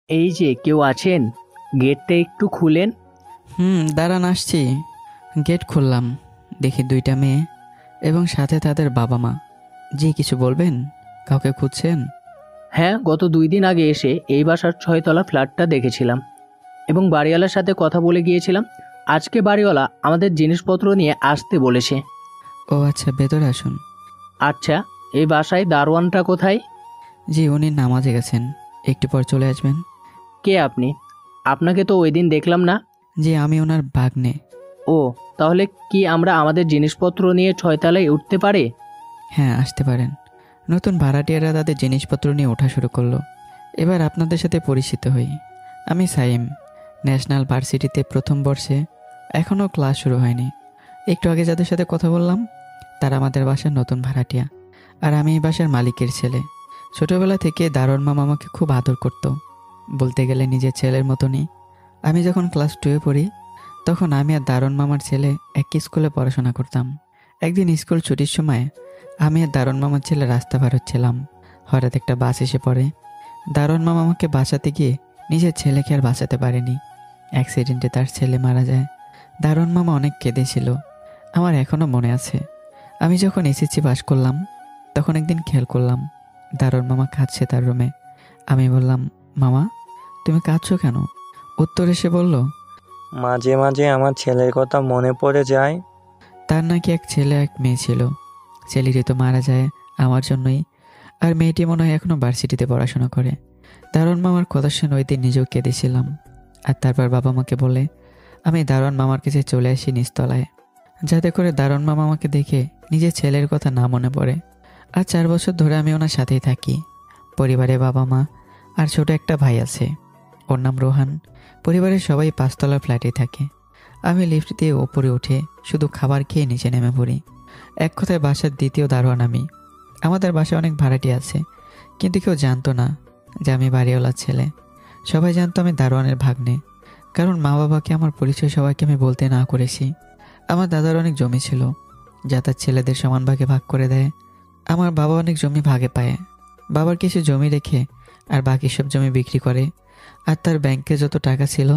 এই যে কেউ আছেন, গেটটা একটু খুলেন। দাঁড়ান আসছি। গেট খুললাম, দেখি দুইটা মেয়ে এবং সাথে তাদের বাবা মা। জি, কিছু বলবেন? কাউকে খুঁজছেন? হ্যাঁ, গত 2 দিন আগে এসে এই বাসার 6তলা ফ্ল্যাটটা দেখেছিলাম এবং বাড়িওয়ালার সাথে কথা বলে গিয়েছিলাম। আজকে বাড়িওয়ালা আমাদের জিনিসপত্র নিয়ে আসতে বলেছে। ও আচ্ছা, ভেতরে আসুন। আচ্ছা, এই বাসায় দারোয়ানটা কোথায়? জি, উনি নামাজে গেছেন, একটু পর চলে আসবেন। কে আপনি? আপনাকে তো ওই দিন দেখলাম না। জি, আমি ওনার ভাগ্নে। ও, তাহলে কি আমরা আমাদের জিনিসপত্র নিয়ে 6তলায় উঠতে পারি? হ্যাঁ, আসতে পারেন। নতুন ভাড়াটিয়ারা তাদের জিনিসপত্র নিয়ে ওঠা শুরু করলো। এবার আপনাদের সাথে পরিচিত হই। আমি সাইম, ন্যাশনাল ভার্সিটিতে প্রথম বর্ষে। এখনও ক্লাস শুরু হয়নি। একটু আগে যাদের সাথে কথা বললাম তারা আমাদের বাসার নতুন ভাড়াটিয়া, আর আমি এই বাসার মালিকের ছেলে। ছোটবেলা থেকে দারোয়ান মামা আমাকে খুব আদর করত, বলতে গেলে নিজের ছেলের মতনই। আমি যখন ক্লাস 2-এ পড়ি তখন আমি আর দারোয়ান মামার ছেলে একই স্কুলে পড়াশোনা করতাম। একদিন স্কুল ছুটির সময় আমি আর দারোয়ান মামার ছেলে রাস্তা পার হচ্ছিলাম। হঠাৎ একটা বাস এসে পড়ে। দারোয়ান মামা আমাকে বাঁচাতে গিয়ে নিজের ছেলেকে আর বাঁচাতে পারেনি। অ্যাক্সিডেন্টে তার ছেলে মারা যায়। দারোয়ান মামা অনেক কেঁদেছিল, আমার এখনও মনে আছে। আমি যখন এসএসসি পাস করলাম তখন একদিন খেয়াল করলাম দারোয়ান মামা কাঁদছে তার রুমে। আমি বললাম, মামা তুমি কাঁদছো কেন? উত্তর এসে বলল, মাঝে মাঝে আমার ছেলের কথা মনে পড়ে যায়। তার নাকি এক ছেলে এক মেয়ে ছিল। ছেলেটি তো মারা যায় আমার জন্যই, আর মেয়েটি মনে হয় এখনও ভার্সিটিতে পড়াশোনা করে। দারোয়ান মামার কথা শুনে ওই দিন নিজেও কেঁদেছিলাম। আর তারপর বাবা মাকে বলে আমি দারোয়ান মামার কাছে চলে আসি নিচতলায়, যাতে করে দারোয়ান মামা আমাকে দেখে নিজের ছেলের কথা না মনে পড়ে। আর 4 বছর ধরে আমি ওনার সাথেই থাকি। পরিবারে বাবা মা আর ছোট একটা ভাই আছে, ওর নাম রোহান। পরিবারের সবাই 5তলার ফ্ল্যাটে থাকে। আমি লিফট দিয়ে ওপরে উঠে শুধু খাবার খেয়ে নিচে নেমে পড়ি। এক কথায় বাসার দ্বিতীয় দারোয়ান আমি। আমাদের বাসায় অনেক ভাড়াটি আছে, কিন্তু কেউ জানতো না যে আমি বাড়িওয়ালার ছেলে। সবাই জানতো আমি দারোয়ানের ভাগ্নে, কারণ মা বাবাকে আমার পরিচয় সবাইকে আমি বলতে না করেছি। আমার দাদার অনেক জমি ছিল, যা তার ছেলেদের সমান ভাগে ভাগ করে দেয়। আমার বাবা অনেক জমি ভাগে পায়। বাবার কিছু জমি রেখে আর বাকি সব জমি বিক্রি করে। আর তার ব্যাংকে যত টাকা ছিল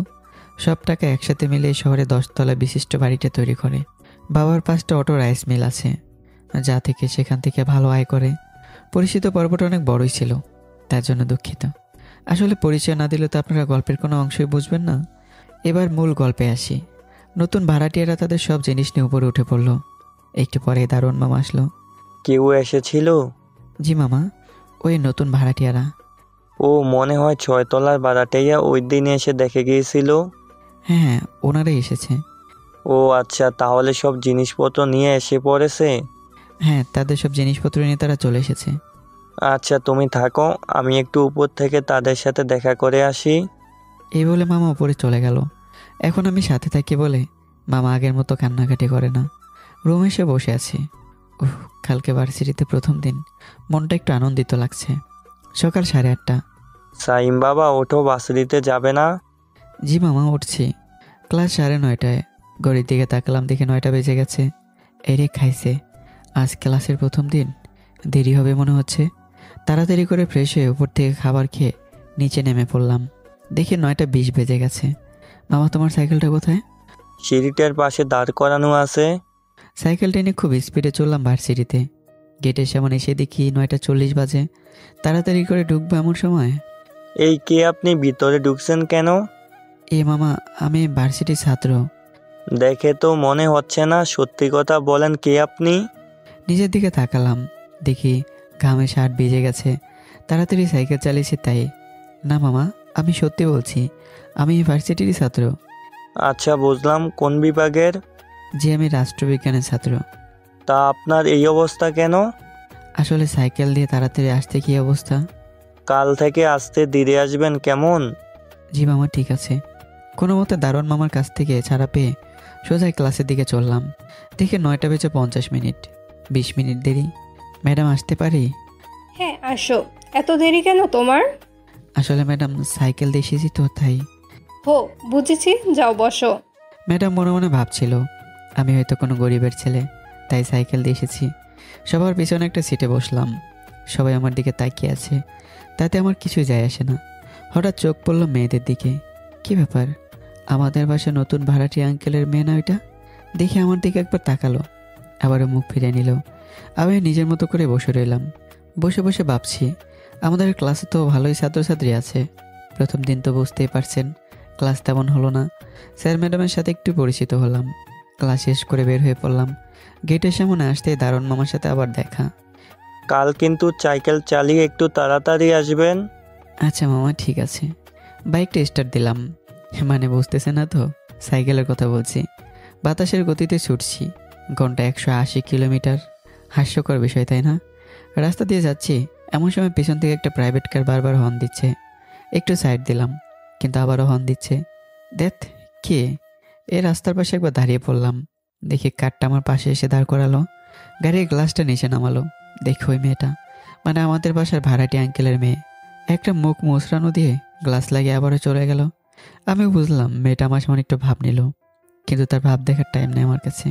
সব টাকা একসাথে মিলে শহরে 10তলা বিশিষ্ট বাড়িটা তৈরি করে। বাবার 5টা অটো রাইস মিল আছে, যা থেকে সেখান থেকে ভালো আয় করে। পরিচিত পর্বটা অনেক বড়ই ছিল, তার জন্য দুঃখিত। আসলে পরিচয় না দিলে তো আপনারা গল্পের কোনো অংশই বুঝবেন না। এবার মূল গল্পে আসি। নতুন ভাড়াটিয়ারা তাদের সব জিনিস নিয়ে উপরে উঠে পড়লো। একটু পরে দারোয়ান মামা আসলো। কেউ এসেছিল? জি মামা, ওই নতুন ভাড়াটিয়ারা। ও মনে হয় 6তলার ভাড়াটিয়া ওই দিন এসে দেখে গিয়েছিল। হ্যাঁ হ্যাঁ, ওনারাই এসেছে। ও আচ্ছা, তাহলে সব জিনিসপত্র নিয়ে এসে পড়েছে। হ্যাঁ, তাদের সব জিনিসপত্র নিয়ে তারা চলে এসেছে। আচ্ছা তুমি থাকো, আমি একটু উপর থেকে তাদের সাথে দেখা করে আসি। এই বলে মামা উপরে চলে গেল। এখন আমি সাথে থাকি বলে মামা আগের মতো কান্নাকাটি করে না। রুমে এসে বসে আছি। কালকে ভার্সিটিতে প্রথম দিন, মনটা একটু আনন্দিত লাগছে। সকাল 8:30। সাইম বাবা ওঠো, বাস দিতে যাবে না? জি মামা, উঠছি। ক্লাস 9:30। ঘড়ির দিকে তাকালাম, দেখে 9টা বেজে গেছে। এরে খাইছে, আজ ক্লাসের প্রথম দিন, দেরি হবে মনে হচ্ছে। তাড়াতাড়ি করে ফ্রেশ হয়ে উপর থেকে খাবার খেয়ে নিচে নেমে পড়লাম। দেখি 9:20 বেজে গেছে। মামা, তোমার সাইকেলটা কোথায়? সিঁড়িটার পাশে দাঁড় করানো আছে। সাইকেলটা নিয়ে খুব স্পিডে চললাম ভার্সিটিতে। গেটের সামনে এসে দেখি 9:40 বাজে। তাড়াতাড়ি করে ঢুকবো এমন সময়, এই কে আপনি ভিতরে ঢুকছেন কেন? এ মামা, আমি ভার্সিটির ছাত্র। দেখে তো মনে হচ্ছে না, সত্যি কথা বলেন, কে আপনি? নিজের দিকে তাকালাম, দেখি ঘামে শার্ট ভিজে গেছে। তাড়াতাড়ি সাইকেল চালিয়েছি তাই। না মামা, আমি সত্যি বলছি, আমি ভার্সিটিরই ছাত্র। আচ্ছা বুঝলাম, কোন বিভাগের? যে আমি রাষ্ট্রবিজ্ঞানের ছাত্র। তা আপনার এই অবস্থা কেন? আসলে সাইকেল দিয়ে তাড়াতাড়ি আসতে কি অবস্থা। কাল থেকে আসতে ধীরে আসবেন কেমন? জি মামা, ঠিক আছে। কোনো মতে দারোয়ান মামার কাছ থেকে ছাড়া পেয়ে সোজা ক্লাসের দিকে চললাম। দেখে 9:50। 20 মিনিট দেরি। ম্যাডাম, আসতে পারি? হ্যাঁ আসো। এত দেরি কেন তোমার? আসলে ম্যাডাম, সাইকেল দিয়ে এসেছি তো তাই। হো, বুঝেছি, যাও বসো। ম্যাডাম মনে মনে ভাবছিল আমি হয়তো কোনো গরিবের ছেলে, তাই সাইকেল দিয়ে এসেছি। সবার পিছনে একটা সিটে বসলাম। সবাই আমার দিকে তাকিয়ে আছে, তাতে আমার কিছু যায় আসে না। হঠাৎ চোখ পড়ল মেয়েদের দিকে। কি ব্যাপার, আমাদের বাসায় নতুন ভাড়াটি আঙ্কেলের মেয়ে না ওইটা? দেখে আমার দিকে একবার তাকালো, আবারও মুখ ফিরে নিল। আমি নিজের মতো করে বসে রইলাম। বসে বসে ভাবছি, আমাদের ক্লাসে তো ভালোই ছাত্রছাত্রী আছে। প্রথম দিন তো বুঝতেই পারছেন, ক্লাস তেমন হলো না। স্যার ম্যাডামের সাথে একটু পরিচিত হলাম। ক্লাস শেষ করে বের হয়ে পড়লাম। গেটের সামনে আসতেই দারুণ মামার সাথে আবার দেখা। কাল কিন্তু সাইকেল চালিয়ে একটু তাড়াতাড়ি আসবেন। আচ্ছা মামা, ঠিক আছে। বাইকটা স্টার্ট দিলাম। মানে বুঝতেছে না তো, সাইকেলের কথা বলছি। বাতাসের গতিতে ছুটছি, ঘন্টা 180 কিলোমিটার। হাস্যকর বিষয়, তাই না? রাস্তা দিয়ে যাচ্ছি, এমন সময় পিছন থেকে একটা প্রাইভেট কার বারবার হর্ন দিচ্ছে। একটু সাইড দিলাম, কিন্তু আবারও হর্ন দিচ্ছে। দেখ কে, এই রাস্তার পাশে একবার দাঁড়িয়ে পড়লাম। দেখি কারটা আমার পাশে এসে দাঁড় করালো। গাড়ির গ্লাসটা নিচে নামালো। দেখি ওই মেয়েটা, মানে আমাদের বাসার ভাড়াটি আঙ্কেলের মেয়ে। একটা মুখ মোচড়ানো দিয়ে গ্লাস লাগিয়ে আবারও চলে গেল। আমি বুঝলাম মেয়েটা আমার সামনে একটু ভাব নিল, কিন্তু তার ভাব দেখার টাইম নেই আমার কাছে।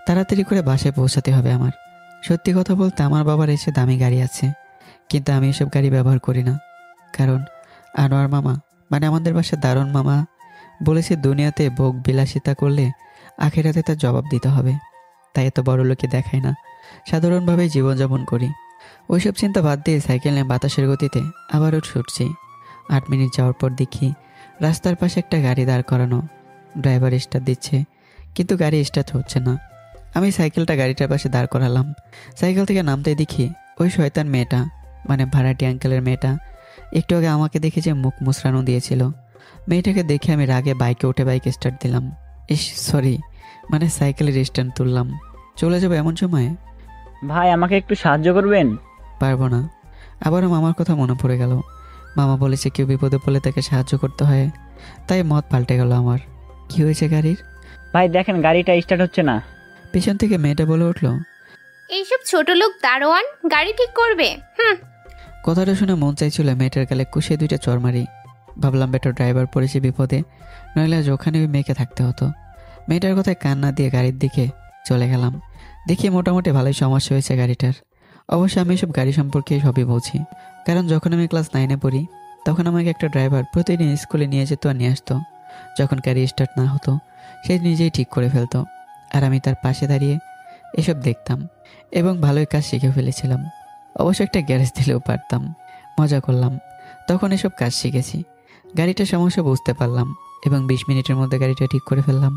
তাড়াতাড়ি করে বাসায় পৌঁছাতে হবে আমার। সত্যি কথা বলতে আমার বাবার এসে দামি গাড়ি আছে, কিন্তু আমি এসব গাড়ি ব্যবহার করি না। কারণ আনোয়ার মামা, মানে আমাদের বাসার দারুণ মামা, বলেছে দুনিয়াতে ভোগ বিলাসিতা করলে আখেরাতে তার জবাব দিতে হবে। তাই এত বড় লোকে দেখায় না, সাধারণভাবেই জীবনযাপন করি। ওইসব চিন্তা বাদ দিয়ে সাইকেল নিয়ে বাতাসের গতিতে আবারও ছুটছি। 8 মিনিট যাওয়ার পর দেখি রাস্তার পাশে একটা গাড়ি দাঁড় করানো। ড্রাইভার স্টার্ট দিচ্ছে, কিন্তু গাড়ি স্টার্ট হচ্ছে না। আমি সাইকেলটা গাড়িটার পাশে দাঁড় করালাম। সাইকেল থেকে নামতেই দেখি ওই শয়তান মেয়েটা, মানে ভাড়াটি আঙ্কেলের মেয়েটা, একটু আগে আমাকে দেখে যে মুখ মুচড়ানো দিয়েছিল। মেয়েটাকে দেখে আমি রাগে বাইকে উঠে বাইক স্টার্ট দিলাম। সরি, মানে সাইকেলের স্ট্যান্ড তুললাম। চলে যাবো এমন সময়, ভাই আমাকে একটু সাহায্য করবেন? পারবো না। আবারও মামার কথা মনে পড়ে গেল। মামা বলেছে কেউ বিপদে পড়লে তাকে সাহায্য করতে হয়। তাই মত পাল্টে গেল আমার। কি হয়েছে গাড়ির? ভাই দেখেন গাড়িটা স্টার্ট হচ্ছে না। পেছন থেকে মেয়েটা বলে উঠলো, এইসব ছোট লোক দারোয়ান গাড়ি ঠিক করবে? কথাটা শুনে মন চাইছিল মেয়েটার গালে কুশিয়ে 2টা চড় মারি। ভাবলাম বেটা ড্রাইভার পড়েছে বিপদে, নইলে আজ ওখানে ওই মেয়েকে থাকতে হতো। মেয়েটার কথায় কান না দিয়ে গাড়ির দিকে চলে গেলাম। দেখি মোটামুটি ভালোই সমস্যা হয়েছে গাড়িটার। অবশ্য আমি এসব গাড়ি সম্পর্কে সবই বলছি, কারণ যখন আমি ক্লাস 9-এ পড়ি তখন আমাকে একটা ড্রাইভার প্রতিদিন স্কুলে নিয়ে যেত আর নিয়ে আসতো। যখন গাড়ি স্টার্ট না হতো সে নিজেই ঠিক করে ফেলতো, আর আমি তার পাশে দাঁড়িয়ে এসব দেখতাম এবং ভালোই কাজ শিখে ফেলেছিলাম। অবশ্য একটা গ্যারেজ দিলেও পারতাম। মজা করলাম, তখন এসব কাজ শিখেছি। গাড়িটার সমস্যা বুঝতে পারলাম এবং 20 মিনিটের মধ্যে গাড়িটা ঠিক করে ফেললাম।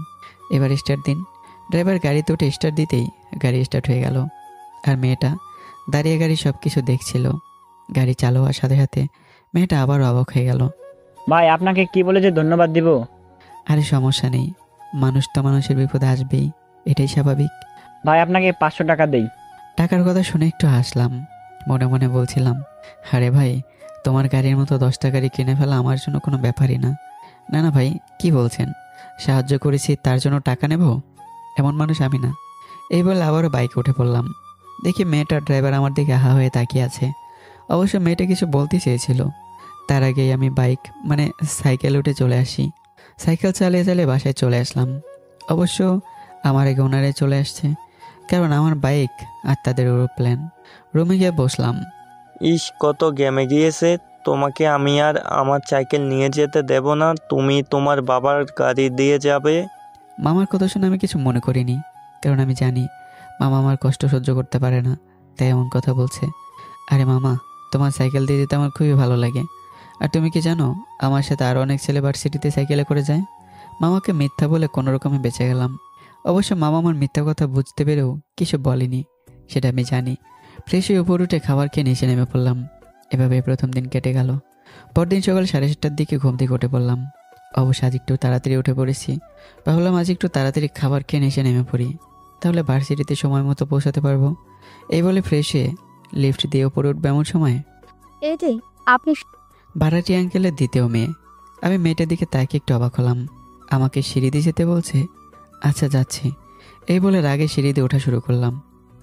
এবার স্টার্ট দিন। ড্রাইভার গাড়িতে উঠে স্টার্ট দিতেই গাড়ি স্টার্ট হয়ে গেল। আর মেয়েটা দাঁড়িয়ে গাড়ি সব কিছু দেখছিল। গাড়ি চালু হওয়ার সাথে সাথে মেয়েটা আবারও অবাক হয়ে গেল। ভাই আপনাকে কি বলে যে ধন্যবাদ দিব? আরে সমস্যা নেই, মানুষ তো মানুষের বিপদে আসবেই, এটাই স্বাভাবিক। ভাই আপনাকে 500 টাকা দেই। টাকার কথা শুনে একটু হাসলাম। মনে মনে বলছিলাম, আরে ভাই, তোমার গাড়ির মতো 10টা গাড়ি কিনে ফেলা আমার জন্য কোনো ব্যাপারই না। না না ভাই, কি বলছেন? সাহায্য করেছি তার জন্য টাকা নেব? এমন মানুষ আমি না। এই বলে আবারও বাইকে উঠে পড়লাম। দেখি মেয়েটার ড্রাইভার আমার দিকে হা হয়ে তাকিয়ে আছে। অবশ্য মেয়েটা কিছু বলতে চেয়েছিল। তার আগেই আমি বাইক মানে সাইকেল উঠে চলে আসি। সাইকেল চালিয়ে চালিয়ে বাসায় চলে আসলাম। অবশ্য আমার আগে ওনারাই চলে আসছে, কারণ আমার বাইক আর তাদের এরোপ্লেন। রুমে গিয়ে বসলাম। ইস, কত গেমে গিয়েছে। তোমাকে আমি আর আমার সাইকেল নিয়ে যেতে দেব না, তুমি তোমার বাবার গাড়ি দিয়ে যাবে। মামার কথা শুনে আমি কিছু মনে করিনি, কারণ আমি জানি মামা আমার কষ্ট সহ্য করতে পারে না, তাই এমন কথা বলছে। আরে মামা, তোমার সাইকেল দিয়ে যেতে আমার খুবই ভালো লাগে। আর তুমি কি জানো, আমার সাথে আরও অনেক ছেলে ভার্সিটিতে সাইকেলে করে যায়। মামাকে মিথ্যা বলে কোনো রকমে বেঁচে গেলাম। অবশ্য মামা আমার মিথ্যা কথা বুঝতে পেরেও কিছু বলেনি, সেটা আমি জানি। ফ্রেশ হয়ে উপর উঠে খাবার খেয়ে নিচে নেমে পড়লাম। এভাবে প্রথম দিন কেটে গেল। পরদিন সকাল 7:30টার দিকে ঘুম থেকে উঠে পড়লাম। অবশ্য আজ একটু তাড়াতাড়ি উঠে পড়েছি। ভাবলাম আজ একটু তাড়াতাড়ি খাবার খেয়ে নিচে নেমে পড়ি, তাহলে ভার্সিটিতে সময় মতো পৌঁছাতে পারবো। এই বলে ফ্রেশ হয়ে লিফট দিয়ে উপরে উঠবে এমন সময় এই যে আপনি ভাড়াটি আঙ্কেলের দ্বিতীয় মেয়ে। আমি মেয়েটার দিকে তাকে একটু অবাক হলাম। আমাকে সিঁড়ি দিয়ে যেতে বলছে। আচ্ছা যাচ্ছি, এই বলে রাগে সিঁড়ি দিয়ে ওঠা শুরু করলাম।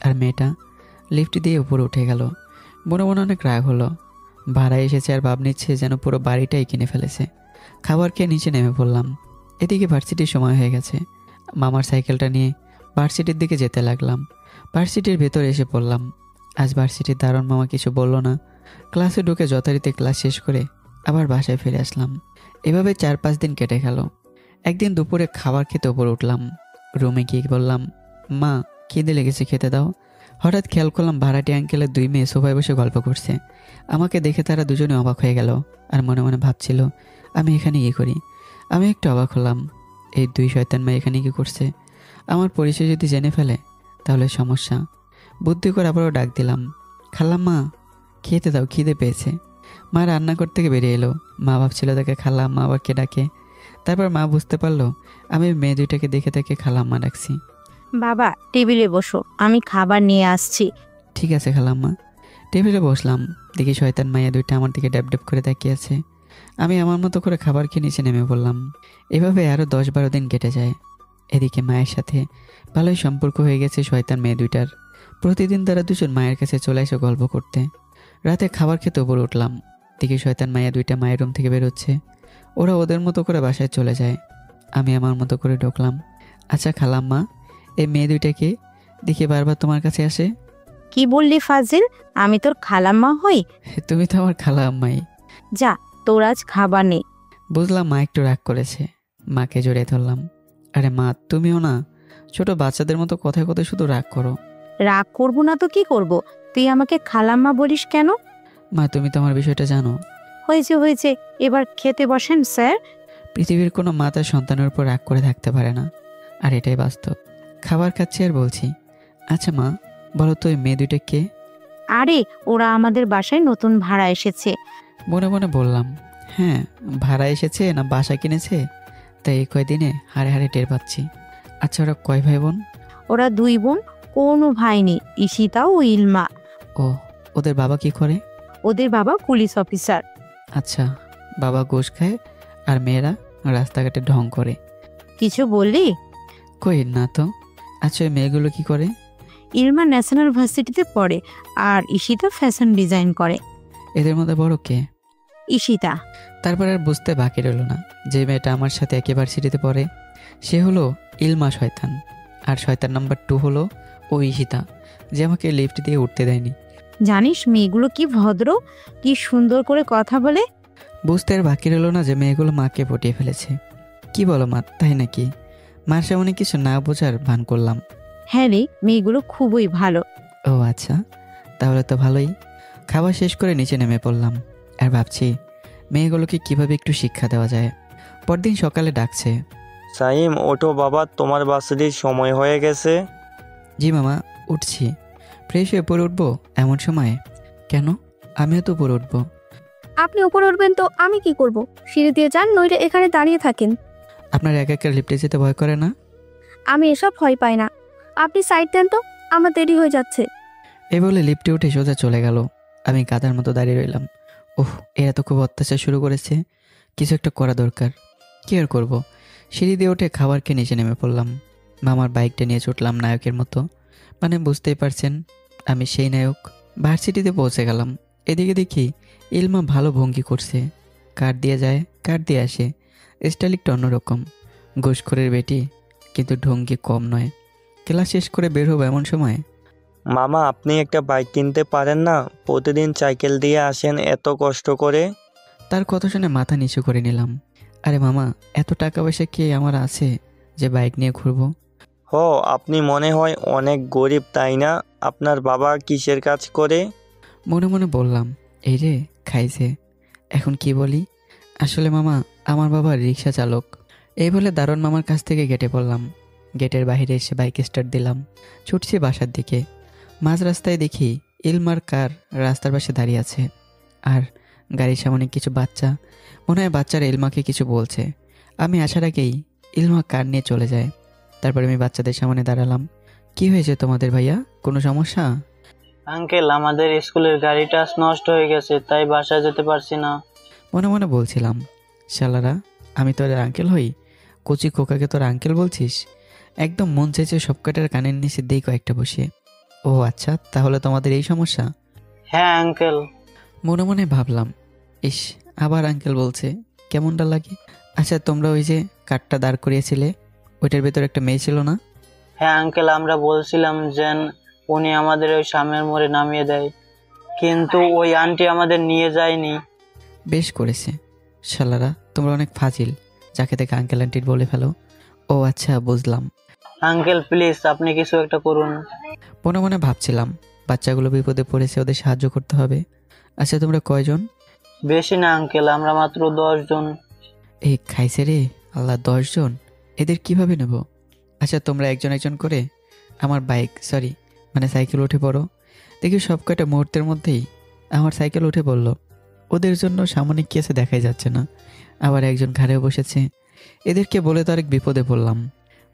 আর মেয়েটা লিফট দিয়ে উপরে উঠে গেল। মনে মনে অনেক রাগ হলো। ভাড়া এসেছে আর ভাব নিচ্ছে যেন পুরো বাড়িটাই কিনে ফেলেছে। খাবার খেয়ে নিচে নেমে পড়লাম। এদিকে ভার্সিটির সময় হয়ে গেছে। মামার সাইকেলটা নিয়ে ভার্সিটির দিকে যেতে লাগলাম। ভার্সিটির ভেতরে এসে পড়লাম। আজ ভার্সিটির দারুণ মামা কিছু বলল না। ক্লাসে ঢুকে যথারীতি ক্লাস শেষ করে আবার বাসায় ফিরে আসলাম। এভাবে 4-5 দিন কেটে গেল। একদিন দুপুরে খাবার খেতে উপরে উঠলাম। রুমে গিয়ে বললাম, মা খিদে লেগেছে, খেতে দাও। হঠাৎ খেয়াল করলাম ভাড়াটি আঙ্কেলের 2 মেয়ে সোফায় বসে গল্প করছে। আমাকে দেখে তারা দুজনে অবাক হয়ে গেল আর মনে মনে ভাবছিল আমি এখানে কি করি। আমি একটু অবাক হলাম, এই 2 শয়তান মেয়ে এখানে কি করছে? আমার পরিচয় যদি জেনে ফেলে তাহলে সমস্যা। বুদ্ধি করে আবারও ডাক দিলাম, খালাম্মা খেতে দাও, খিদে পেয়েছে। মা রান্নাঘর থেকে বেরিয়ে এলো। মা ভাবছিল তাকে খালাম্মা আবার কে ডাকে। তারপর মা বুঝতে পারলো আমি মেয়ে দুইটাকে দেখে তাকে খালাম্মা ডাকছি। বাবা টেবিলে বসো, আমি খাবার নিয়ে আসছি। ঠিক আছে খালাম্মা। টেবিলে বসলাম, দেখি শয়তান মাইয়া দুইটা আমার দিকে ড্যাব ড্যাব করে তাকিয়ে আছে। আমি আমার মতো করে খাবার খেয়ে নিচে নেমে পড়লাম। এভাবে আরও 10-12 দিন কেটে যায়। এদিকে মায়ের সাথে ভালোই সম্পর্ক হয়ে গেছে শয়তান মেয়ে দুইটার। প্রতিদিন তারা দুজন মায়ের কাছে চলে এসে গল্প করতে। রাতে খাবার খেতে উপরে উঠলাম, দেখি শয়তান মাইয়া দুইটা মায়ের রুম থেকে বেরোচ্ছে। ওরা ওদের মতো করে বাসায় চলে যায়। আমি আমার মতো করে ঢুকলাম। আচ্ছা খালাম্মা, এই মেয়ে দুইটাকে দেখি বারবার তোমার কাছে আসে। কি বললি ফাজিল, আমি তোর খালাম্মা হই? তুমি তো আমার খালাম্মাই। যা, তোর আজ খাবার নেই। বুঝলাম মা একটু রাগ করেছে। মাকে জড়িয়ে ধরলাম। আরে মা, তুমিও না ছোট বাচ্চাদের মতো কথায় কথায় শুধু রাগ করো। রাগ করবো না তো কি করব? তুই আমাকে খালাম্মা বলিস কেন? মা তুমি তো আমার বিষয়টা জানো। হয়েছে হয়েছে, এবার খেতে বসেন স্যার। পৃথিবীর কোনো মা তার সন্তানের উপর রাগ করে থাকতে পারে না, আর এটাই বাস্তব। খাবার খাচ্ছি আর বলছি, আচ্ছা মা বলো তো এই মেয়ে দুইটা কে? আরে ওরা আমাদের বাসায় নতুন ভাড়া এসেছে। মনে মনে বললাম, হ্যাঁ ভাড়া এসেছে না বাসা কিনেছে, তাই এই কয়দিনে হাড়ে হাড়ে টের পাচ্ছি। আচ্ছা ওরা কয় ভাই বোন? ওরা 2 বোন, কোনো ভাই নেই, ঈশিতা ও ইলমা। ও, ওদের বাবা কি করে? ওদের বাবা পুলিশ অফিসার। আচ্ছা, বাবা ঘুষ খায় আর মেয়েরা রাস্তাঘাটে ঢং করে। কিছু বললি? কই না তো। আচ্ছা ওই মেয়েগুলো কি করে? ইলমা ন্যাশনাল ভার্সিটিতে পড়ে আর ঈশিতা ফ্যাশন ডিজাইন করে। এদের মধ্যে বড় কে? ঈশিতা। তারপর আর বুঝতে বাকি রইল না যে মেয়েটা আমার সাথে একই ভার্সিটিতে পড়ে সে হলো ইলমা শয়তান, আর শয়তান নাম্বার 2 হলো ও ঈশিতা, যে আমাকে লিফট দিয়ে উঠতে দেয়নি। জানিস মেয়েগুলো কি ভদ্র, কি সুন্দর করে কথা বলে। বুঝতে আর বাকি রইল না যে মেয়েগুলো মাকে পটিয়ে ফেলেছে। কি বলো মা, তাই নাকি? মার সামনে কিছু না বোঝার ভান করলাম। হ্যাঁ রে, মেয়েগুলো খুবই ভালো। ও আচ্ছা, তাহলে তো ভালোই। খাবার শেষ করে নিচে নেমে পড়লাম আর ভাবছি মেয়েগুলোকে কিভাবে একটু শিক্ষা দেওয়া যায়। পরদিন সকালে ডাকছে, সাইম ওঠো বাবা, তোমার বাসের সময় হয়ে গেছে। জি মামা উঠছি। ফ্রেশ হয়ে পরে উঠবো এমন সময়? কেন, আমিও তো পরে উঠবো। আপনি উপরে উঠবেন তো আমি কি করব? সিঁড়ি দিয়ে যান, নইলে এখানে দাঁড়িয়ে থাকেন। আপনার একা একা লিফটে যেতে ভয় করে না? আমি এসব ভয় পাই না। আপনি সাইড দেন তো, আমার দেরি হয়ে যাচ্ছে। এই বলে লিফটে উঠে সোজা চলে গেল। আমি গাধার মতো দাঁড়িয়ে রইলাম। ওহ, এরা তো খুব অত্যাচার শুরু করেছে, কিছু একটা করা দরকার। কি আর করবো, সিঁড়ি দিয়ে উঠে খাবার খেয়ে নিচে নেমে পড়লাম। মামার বাইকটা নিয়ে ছুটলাম নায়কের মতো। মানে বুঝতেই পারছেন আমি সেই নায়ক। ভার্সিটিতে পৌঁছে গেলাম। এদিকে দেখি ইলমা ভালো ভঙ্গি করছে, কার্ড দিয়ে যায় কার্ড দিয়ে আসে, স্টাইল একটু অন্যরকম। ঘুষখোরের বেটি, কিন্তু ঢঙ্গি কম নয়। ক্লাস শেষ করে বের হবো এমন সময়, মামা আপনি একটা বাইক কিনতে পারেন না? প্রতিদিন সাইকেল দিয়ে আসেন এত কষ্ট করে। তার কথা শুনে মাথা নিচু করে নিলাম। আরে মামা, এত টাকা পয়সা কি আমার আছে যে বাইক নিয়ে ঘুরবো? আপনি মনে হয় অনেক গরিব তাই না? আপনার বাবা কিসের কাজ করে? মনে মনে বললাম, এই রে খাইছে। এখন কি বলি? আসলে মামা আমার বাবা রিক্সা চালক। এই বলে দারোয়ান মামার কাছ থেকে গেটে পড়লাম। গেটের বাইরে এসে বাইক স্টার্ট দিলাম, ছুটছি বাসার দিকে। মাঝ রাস্তায় দেখি ইলমার কার রাস্তার পাশে দাঁড়িয়ে আছে, আর গাড়ির সামনে কিছু বাচ্চা। মনে হয় বাচ্চারা ইলমাকে কিছু বলছে। আমি আসার আগেই ইলমা কার নিয়ে চলে যায়। তারপরে আমি বাচ্চাদের সামনে দাঁড়ালাম। কি হয়েছে তোমাদের ভাইয়া, কোনো সমস্যা? আঙ্কেল আমাদের স্কুলের গাড়িটা নষ্ট হয়ে গেছে, তাই বাসায় যেতে পারছি না। মনে মনে বলছিলাম, শালারা আমি তোর আঙ্কেল হই, কচি খোকাকে তোর আঙ্কেল বলছিস? একদম মন চেয়েছে সব কটার কানের নিচে দেই কয়েকটা বসিয়ে। ও আচ্ছা, তাহলে তোমাদের এই সমস্যা? হ্যাঁ আঙ্কেল। মনে মনে ভাবলাম, ইস আবার আঙ্কেল বলছে, কেমনটা লাগে। আচ্ছা তোমরা ওই যে কাঠটা দাঁড় করিয়েছিলে, ওইটার ভেতর একটা মেয়ে ছিল না? হ্যাঁ আঙ্কেল, আমরা বলছিলাম যেন উনি আমাদের ওই সামনের মোড়ে নামিয়ে দেয়, কিন্তু ওই আন্টি আমাদের নিয়ে যায়নি। বেশ করেছে। শালারা তোমরা অনেক ফাজিল, যাকে দেখে আঙ্কেল আন্টির বলে ফেলো। ও আচ্ছা, বুঝলাম। আঙ্কেল প্লিজ আপনি কিছু একটা করুন। মনে মনে ভাবছিলাম বাচ্চাগুলো বিপদে পড়েছে, ওদের সাহায্য করতে হবে। আচ্ছা তোমরা কয়জন? বেশি না আঙ্কেল, আমরা মাত্র 10 জন। এই খাইছে রে আল্লাহ, 10 জন! এদের কিভাবে নেব? আচ্ছা তোমরা একজন একজন করে আমার সাইকেল উঠে পড়ো। দেখি সব কয়টা মুহূর্তের মধ্যেই আমার সাইকেল উঠে পড়ল। ওদের জন্য সামনে কি আছে দেখাই যাচ্ছে না, আবার একজন ঘাড়েও বসেছে। এদেরকে বলে তো আরেক বিপদে পড়লাম।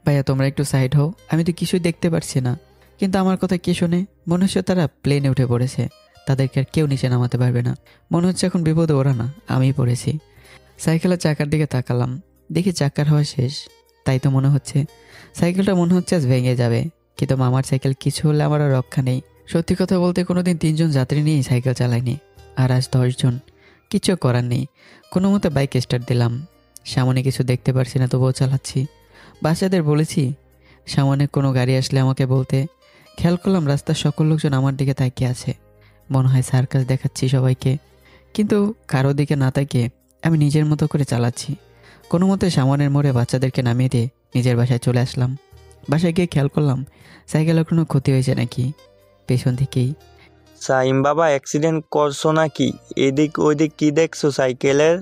ভাইয়া তোমরা একটু সাইড হও, আমি তো কিছুই দেখতে পারছি না। কিন্তু আমার কথা কে শোনে? মনে হচ্ছে তারা প্লেনে উঠে পড়েছে, তাদেরকে আর কেউ নিচে নামাতে পারবে না। মনে হচ্ছে এখন বিপদে ওরা না, আমিই পড়েছি। সাইকেলের চাকার দিকে তাকালাম, দেখি চাকার হওয়া শেষ। তাই তো মনে হচ্ছে সাইকেলটা আজ ভেঙে যাবে। কিন্তু মামার সাইকেল কিছু হলে আমার আর রক্ষা নেই। সত্যি কথা বলতে কোনোদিন 3 জন যাত্রী নিয়েই সাইকেল চালাইনি, আর আজ 10 জন। কিছু করার নেই, কোনো মতে বাইক স্টার্ট দিলাম। সামনে কিছু দেখতে পারছি না, তবুও চালাচ্ছি। বাচ্চাদের বলেছি সামনে কোনো গাড়ি আসলে আমাকে বলতে। খেয়াল করলাম রাস্তার সকল লোকজন আমার দিকে তাকিয়ে আছে, মনে হয় সার্কাস দেখাচ্ছি সবাইকে। কিন্তু কারো দিকে না তাকিয়ে আমি নিজের মতো করে চালাচ্ছি। কোনো মতে সামনের মোড়ে বাচ্চাদেরকে নামিয়ে দিয়ে নিজের বাসায় চলে আসলাম। বাসায় গিয়ে খেয়াল করলাম সাইকেলের কোনো ক্ষতি হয়েছে নাকি। পেছন থেকেই, সাইম বাবা অ্যাক্সিডেন্ট করছো নাকি? এদিক ওইদিক কি দেখছো সাইকেলের?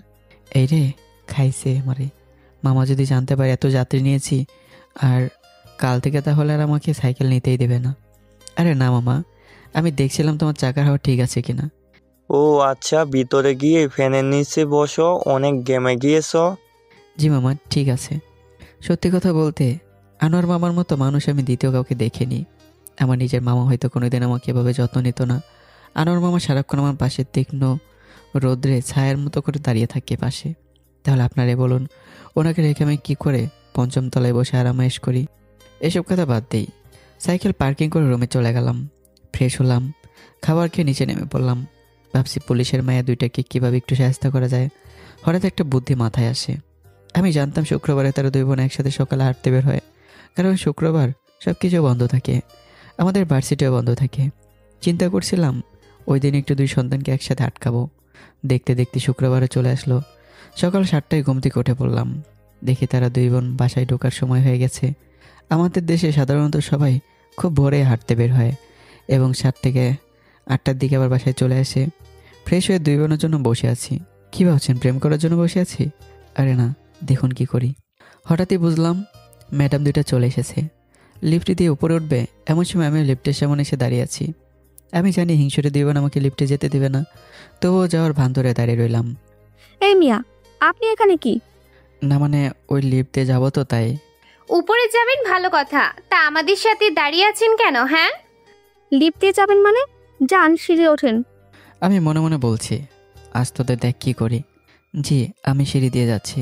এই রে খাইছে মারে। মামা যদি জানতে পারে এত যাত্রী নিয়েছি, আর কাল থেকে তাহলে আর আমাকে সাইকেল নিতেই দেবে না। আরে না মামা, আমি দেখছিলাম তোমার চাকার হাওয়া ঠিক আছে কিনা। ও আচ্ছা, ভিতরে গিয়ে ফ্যানের নিচে বসো, অনেক গেমে গিয়েছো। জি মামা ঠিক আছে। সত্যি কথা বলতে আনোয়ার মামার মতো মানুষ আমি দ্বিতীয় কাউকে দেখিনি। আমার নিজের মামা হয়তো কোনোদিন আমাকে এভাবে যত্ন নিত না। আনোয়ার মামা সারাক্ষণ আমার পাশে তীক্ষ্ণ রোদ্রে ছায়ার মতো করে দাঁড়িয়ে থাকে পাশে। তাহলে আপনারে বলুন, ওনাকে রেখে আমি কী করে 5ম তলায় বসে আরামায়েশ করি? এসব কথা বাদ দেই। সাইকেল পার্কিং করে রুমে চলে গেলাম, ফ্রেশ হলাম, খাবার খেয়ে নিচে নেমে পড়লাম। ভাবছি পুলিশের মায়া দুইটাকে কীভাবে একটু সাহায্য করা যায়। হঠাৎ একটা বুদ্ধি মাথায় আসে। আমি জানতাম শুক্রবারে তারা 2 বোন একসাথে সকালে হাঁটতে বের হয়, কারণ শুক্রবার সব কিছু বন্ধ থাকে, আমাদের ভার্সিটিও বন্ধ থাকে। চিন্তা করছিলাম ওই দিন একটু 2 সন্তানকে একসাথে আটকাবো। দেখতে দেখতে শুক্রবারে চলে আসলো। সকাল 7টায় ঘুম থেকে উঠে পড়লাম, দেখি তারা 2 বোন বাসায় ঢোকার সময় হয়ে গেছে। আমাদের দেশে সাধারণত সবাই খুব ভোরে হাঁটতে বের হয় এবং 7 থেকে 8টার দিকে আবার বাসায় চলে আসে। ফ্রেশ হয়ে 2 বোনের জন্য বসে আছি। কী ভাবছেন, প্রেম করার জন্য বসে আছি? আরে না, দেখুন কি করি। হঠাৎই বুঝলাম ম্যাডাম 2টা চলে এসেছে। লিফট দিয়ে উপরে উঠবে এমন সময় আমি লিফটের সামনে এসে দাঁড়িয়ে আছি। আমি জানি হিংসুটে 2 বোন আমাকে লিফটে যেতে দেবে না, তবুও যাওয়ার ভান ধরে দাঁড়িয়ে রইলাম। এই মিয়া, আপনি এখানে কি? না মানে ওই লিফটে যাবো তো তাই। উপরে যাবেন ভালো কথা, তা আমাদের সাথে দাঁড়িয়ে আছেন কেন? হ্যাঁ, লিফট দিয়ে যাবেন মানে? যান, সিঁড়ি ওঠেন। আমি মনে মনে বলছি, আজ তোদের দেখ কী করি। জি আমি সিঁড়ি দিয়ে যাচ্ছি।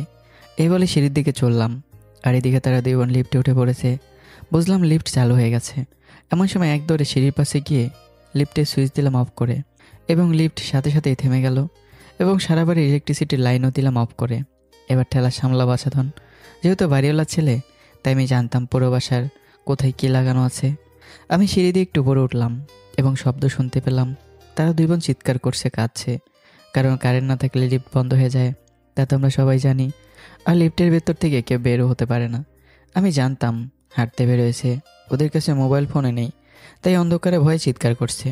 এই বলে সিঁড়ির দিকে চললাম, আর এদিকে তারা 2 বোন লিফটে উঠে পড়েছে। বুঝলাম লিফট চালু হয়ে গেছে। এমন সময় এক দৌড়ে সিঁড়ির পাশে গিয়ে লিফটের সুইচ দিলাম অফ করে, এবং লিফট সাথে সাথেই থেমে গেল, এবং সারা বাড়ির ইলেকট্রিসিটির লাইনও দিলাম অফ করে। এবার ঠেলা সামলা বাছাধন। যেহেতু বাড়িওয়ালা ছেলে, তাই আমি জানতাম পুরো বাসার কোথায় কী লাগানো আছে। আমি সিঁড়ি দিয়ে একটু উপরে উঠলাম এবং শব্দ শুনতে পেলাম তারা 2 বোন চিৎকার করছে, কাঁদছে। কারণ কারেন্ট না থাকলে লিফট বন্ধ হয়ে যায়, তা তো আমরা সবাই জানি। আর লিফটের ভেতর থেকে কেউ বেরও হতে পারে না। আমি জানতাম হাঁটতে বেরোয়েছে, ওদের কাছে মোবাইল ফোনে নেই, তাই অন্ধকারে ভয়ে চিৎকার করছে।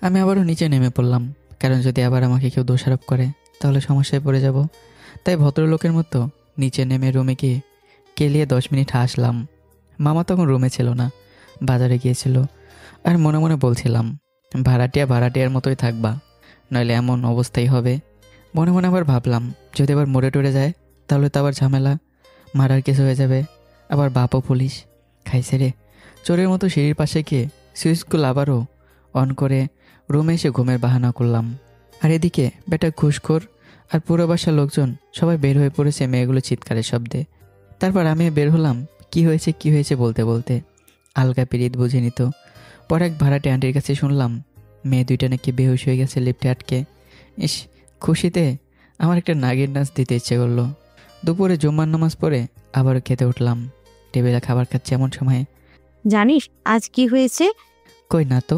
আমি আবারও নিচে নেমে পড়লাম, কারণ যদি আবার আমাকে কেউ দোষারোপ করে তাহলে সমস্যায় পড়ে যাব। তাই ভদ্রলোকের মতো নিচে নেমে রুমে গিয়ে কেলিয়ে 10 মিনিট হাসলাম। মামা তখন রুমে ছিল না, বাজারে গিয়েছিল। আর মনে মনে বলছিলাম ভাড়াটিয়ার মতোই থাকবা, নইলে এমন অবস্থাই হবে। মনে মনে আবার ভাবলাম যদি আবার মরে টরে যায় তাহলে তো আবার ঝামেলা, মারার কেস হয়ে যাবে, আবার বাপও পুলিশ। খাইছে রে। চোরের মতো সিঁড়ির পাশে গিয়ে সুইচগুলো আবারও অন করে রুমে এসে ঘুমের বাহানা করলাম। আর এদিকে বেটা ঘুষখোর আর পুরো বাসার লোকজন সবাই বের হয়ে পড়েছে মেয়েগুলো চিৎকারের শব্দে। তারপর আমি বের হলাম কি হয়েছে বলতে বলতে। আলগা পিরিত বুঝে নিত। পর এক ভাড়াটে আন্টির কাছে শুনলাম মেয়ে 2টা নাকি বেহুশ হয়ে গেছে লিফটে আটকে। ইস, খুশিতে আমার একটা নাগের নাচ দিতে ইচ্ছে করলো। দুপুরে জুম্মার নামাজ পড়ে আবারও খেতে উঠলাম। টেবিলে খাবার খাচ্ছে এমন সময়, জানিস আজ কি হয়েছে? কই না তো,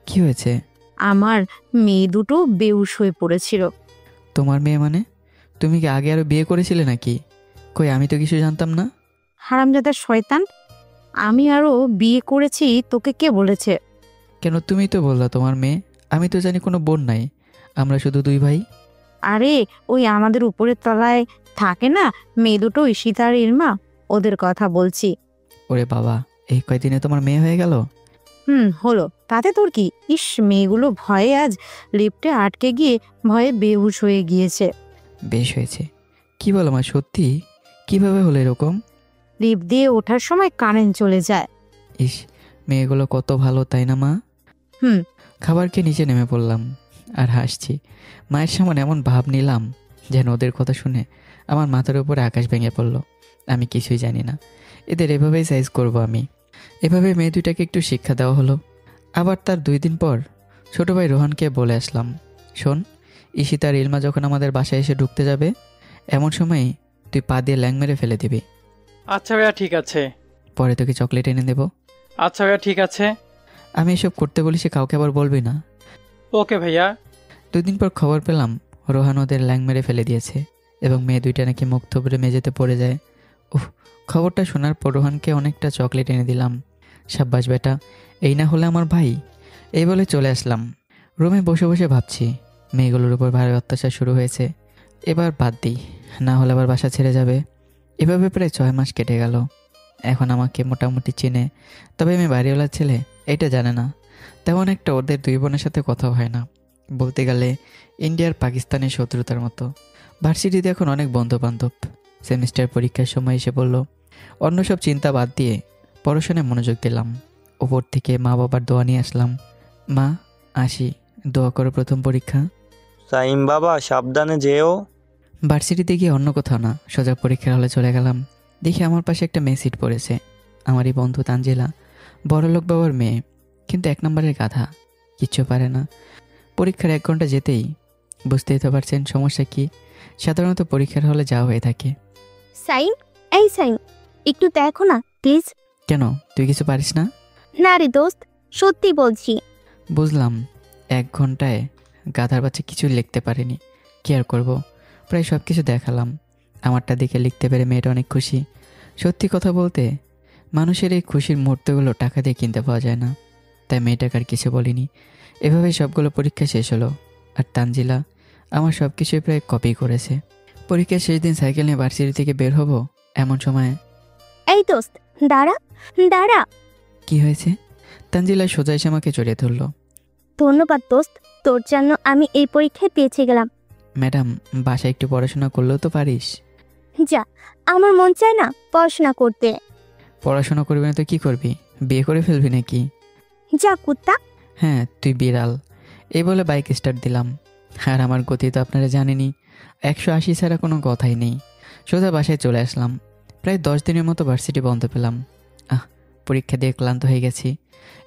কি হয়েছে? আমার মেয়ে দুটো বেহুশ হয়ে পড়েছিল। তোমার মেয়ে মানে? তুমি কি আগে আরো বিয়ে করেছিলে নাকি? কই, আমি তো কিছু জানতাম না। হারামজাদার শয়তান, আমি আরো বিয়ে করেছি, তোকে কে বলেছে? কেন, তুমি তো বললা তোমার মেয়ে। আমি তো জানি কোনো বোন নাই, আমরা শুধু দুই ভাই। আরে ওই আমাদের উপরের তলায় থাকে না মেয়ে দুটো, ঈশিতা আর ইলমা, ওদের কথা বলছি। ওরে বাবা, এই কয়দিনে তোমার মেয়ে হয়ে গেল? হলো, তাতে তোর কি? ইস, মেয়েগুলো ভয়ে আজ লিফটে আটকে গিয়ে ভয়ে বেহুশ হয়ে গিয়েছে। বেশ হয়েছে। কি বলো মা, সত্যি? কিভাবে হলো এরকম? লিফট দিয়ে ওঠার সময় কারেন্ট চলে যায়। ইস, মেয়েগুলো কত ভালো, তাই না মা? হুম। খাবার খেয়ে নিচে নেমে পড়লাম আর হাসছি। মায়ের সামনে এমন ভাব নিলাম যেন ওদের কথা শুনে আমার মাথার উপরে আকাশ ভেঙে পড়ল। আমি কিছুই জানি না, এদের এভাবেই সাইজ করব আমি। এভাবে মেয়ে দুইটাকে একটু শিক্ষা দেওয়া হলো। আবার তার 2 দিন পর ছোট ভাই রোহানকে বলে আসলাম, শোন, ঈশিতা আর ইলমা যখন আমাদের বাসায় এসে ঢুকতে যাবে, এমন সময় তুই পা দিয়ে ল্যাং মেরে ফেলে দিবি। আচ্ছা ভাইয়া, ঠিক আছে। পরে তোকে চকলেট এনে দেবো। আচ্ছা ভাইয়া, ঠিক আছে। আমি এসব করতে বলি, সে কাউকে আবার বলবি না। ওকে ভাইয়া। 2 দিন পর খবর পেলাম রোহান ওদের ল্যাং মেরে ফেলে দিয়েছে এবং মেয়ে দুইটা নাকি মুখ থুবড়ে মেঝেতে পড়ে যায়। খবরটা শোনার পর রোহানকে অনেকটা চকলেট এনে দিলাম। সাব্বাস বেটা, এই না হলে আমার ভাই। এই বলে চলে আসলাম। রুমে বসে বসে ভাবছি, মেয়েগুলোর উপর ভারী অত্যাচার শুরু হয়েছে। এবার বাদ দিই, না হলে আবার বাসা ছেড়ে যাবে। এভাবে প্রায় 6 মাস কেটে গেল। এখন আমাকে মোটামুটি চেনে, তবে আমি বাড়িওয়ালার ছেলে এটা জানে না। তেমন একটা ওদের 2 বোনের সাথে কথা হয় না, বলতে গেলে ইন্ডিয়ার পাকিস্তানের শত্রুতার মতো। ভার্সিটিতে এখন অনেক বন্ধু বান্ধব। সেমিস্টার পরীক্ষার সময় এসে বলল, অন্য সব চিন্তা বাদ দিয়ে পড়াশোনায় মনোযোগ দিলাম। ওপর থেকে মা বাবার দোয়া নিয়ে আসলাম। মা, আসি, দোয়া করো প্রথম পরীক্ষা। সাইম বাবা, সাবধানে যেও। ভার্সিটিতে গিয়ে অন্য কোথাও না, সোজা পরীক্ষার হলে চলে গেলাম। দেখি আমার পাশে একটা মেয়ে সিট পড়েছে। আমারই বন্ধু তানজিলা, বড়লোক বাবার মেয়ে, কিন্তু 1 নম্বরের গাধা, কিচ্ছু পারে না। পরীক্ষার 1 ঘন্টা যেতেই বুঝতেই তো পারছেন সমস্যা কি। সাধারণত পরীক্ষার হলে যাওয়া হয়ে থাকে। সাইন, এই সাইন, একটু দেখো না প্লিজ। কেন, তুই কিছু পারিস না? না রে দোস্ত, সত্যি বলছি। বুঝলাম, 1 ঘন্টায় গাধার বাচ্চা কিছু লিখতে পারেনি। কি আর করবো, প্রায় সব কিছু দেখালাম। আমারটা দেখে লিখতে পেরে মেয়েটা অনেক খুশি। সত্যি কথা বলতে, মানুষের এই খুশির মুহূর্তগুলো টাকা দিয়ে কিনতে পাওয়া যায় না, তাই মেয়েটাকে আর কিছু বলিনি। এভাবেই সবগুলো পরীক্ষা শেষ হলো। আর তানজিলা আমার সব কিছুই প্রায় কপি করেছে। পরীক্ষার শেষ দিন সাইকেল নিয়ে ভার্সিটি থেকে বের হব, এমন সময় এই দোস্ত, দাঁড়া দাঁড়া। কি হয়েছে? তানজিলা সোজা এসে আমাকে জড়িয়ে ধরল। ধন্যবাদ দোস্ত, তোর জন্য আমি এই পরীক্ষায় পেয়েছে গেলাম। ম্যাডাম, বাসায় একটু পড়াশোনা করলেও তো পারিস। যা, আমার মন চায় না পড়াশোনা করতে। পড়াশোনা করবি না তো কি করবি? বিয়ে করে ফেলবি নাকি? যা কুত্তা। হ্যাঁ, তুই বিড়াল। এই বলে বাইক স্টার্ট দিলাম। আর আমার গতি তো আপনারা জানেনই, 180 ছাড়া কোনো কথাই নেই। সোজা বাসায় চলে আসলাম। প্রায় 10 দিনের মতো ভার্সিটি বন্ধ পেলাম। পরীক্ষা দিয়ে ক্লান্ত হয়ে গেছি।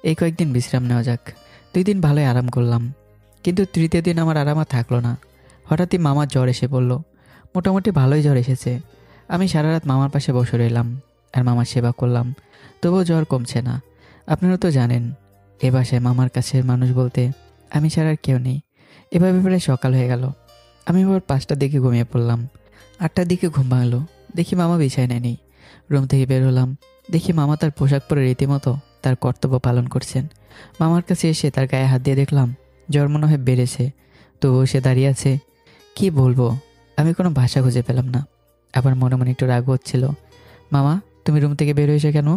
এই কয়েকদিন বিশ্রাম নেওয়া যাক। 2 দিন ভালোই আরাম করলাম, কিন্তু 3য় দিন আমার আরাম আর থাকলো না। হঠাৎই মামার জ্বর এসে পড়ল। মোটামুটি ভালোই জ্বর এসেছে। আমি সারা রাত মামার পাশে বসে রইলাম আর মামার সেবা করলাম, তবুও জ্বর কমছে না। আপনারা তো জানেন, এ বাসায় মামার কাছের মানুষ বলতে আমি ছাড়া আর কেউ নেই। এভাবে প্রায় সকাল হয়ে গেল। আমি আবার 5টার দিকে ঘুমিয়ে পড়লাম। 8টার দিকে ঘুম ভাঙলো, দেখি মামা বিছানায় নেই। রুম থেকে বের হলাম, দেখি মামা তার পোশাক পরে রীতিমতো তার কর্তব্য পালন করছেন। মামার কাছে এসে তার গায়ে হাত দিয়ে দেখলাম জ্বর মনে হয় বেড়েছে, তবুও সে দাঁড়িয়ে আছে। কি বলবো, আমি কোনো ভাষা খুঁজে পেলাম না। আবার মনে মনে একটু রাগ হচ্ছিল। মামা, তুমি রুম থেকে বের হয়েছো কেন?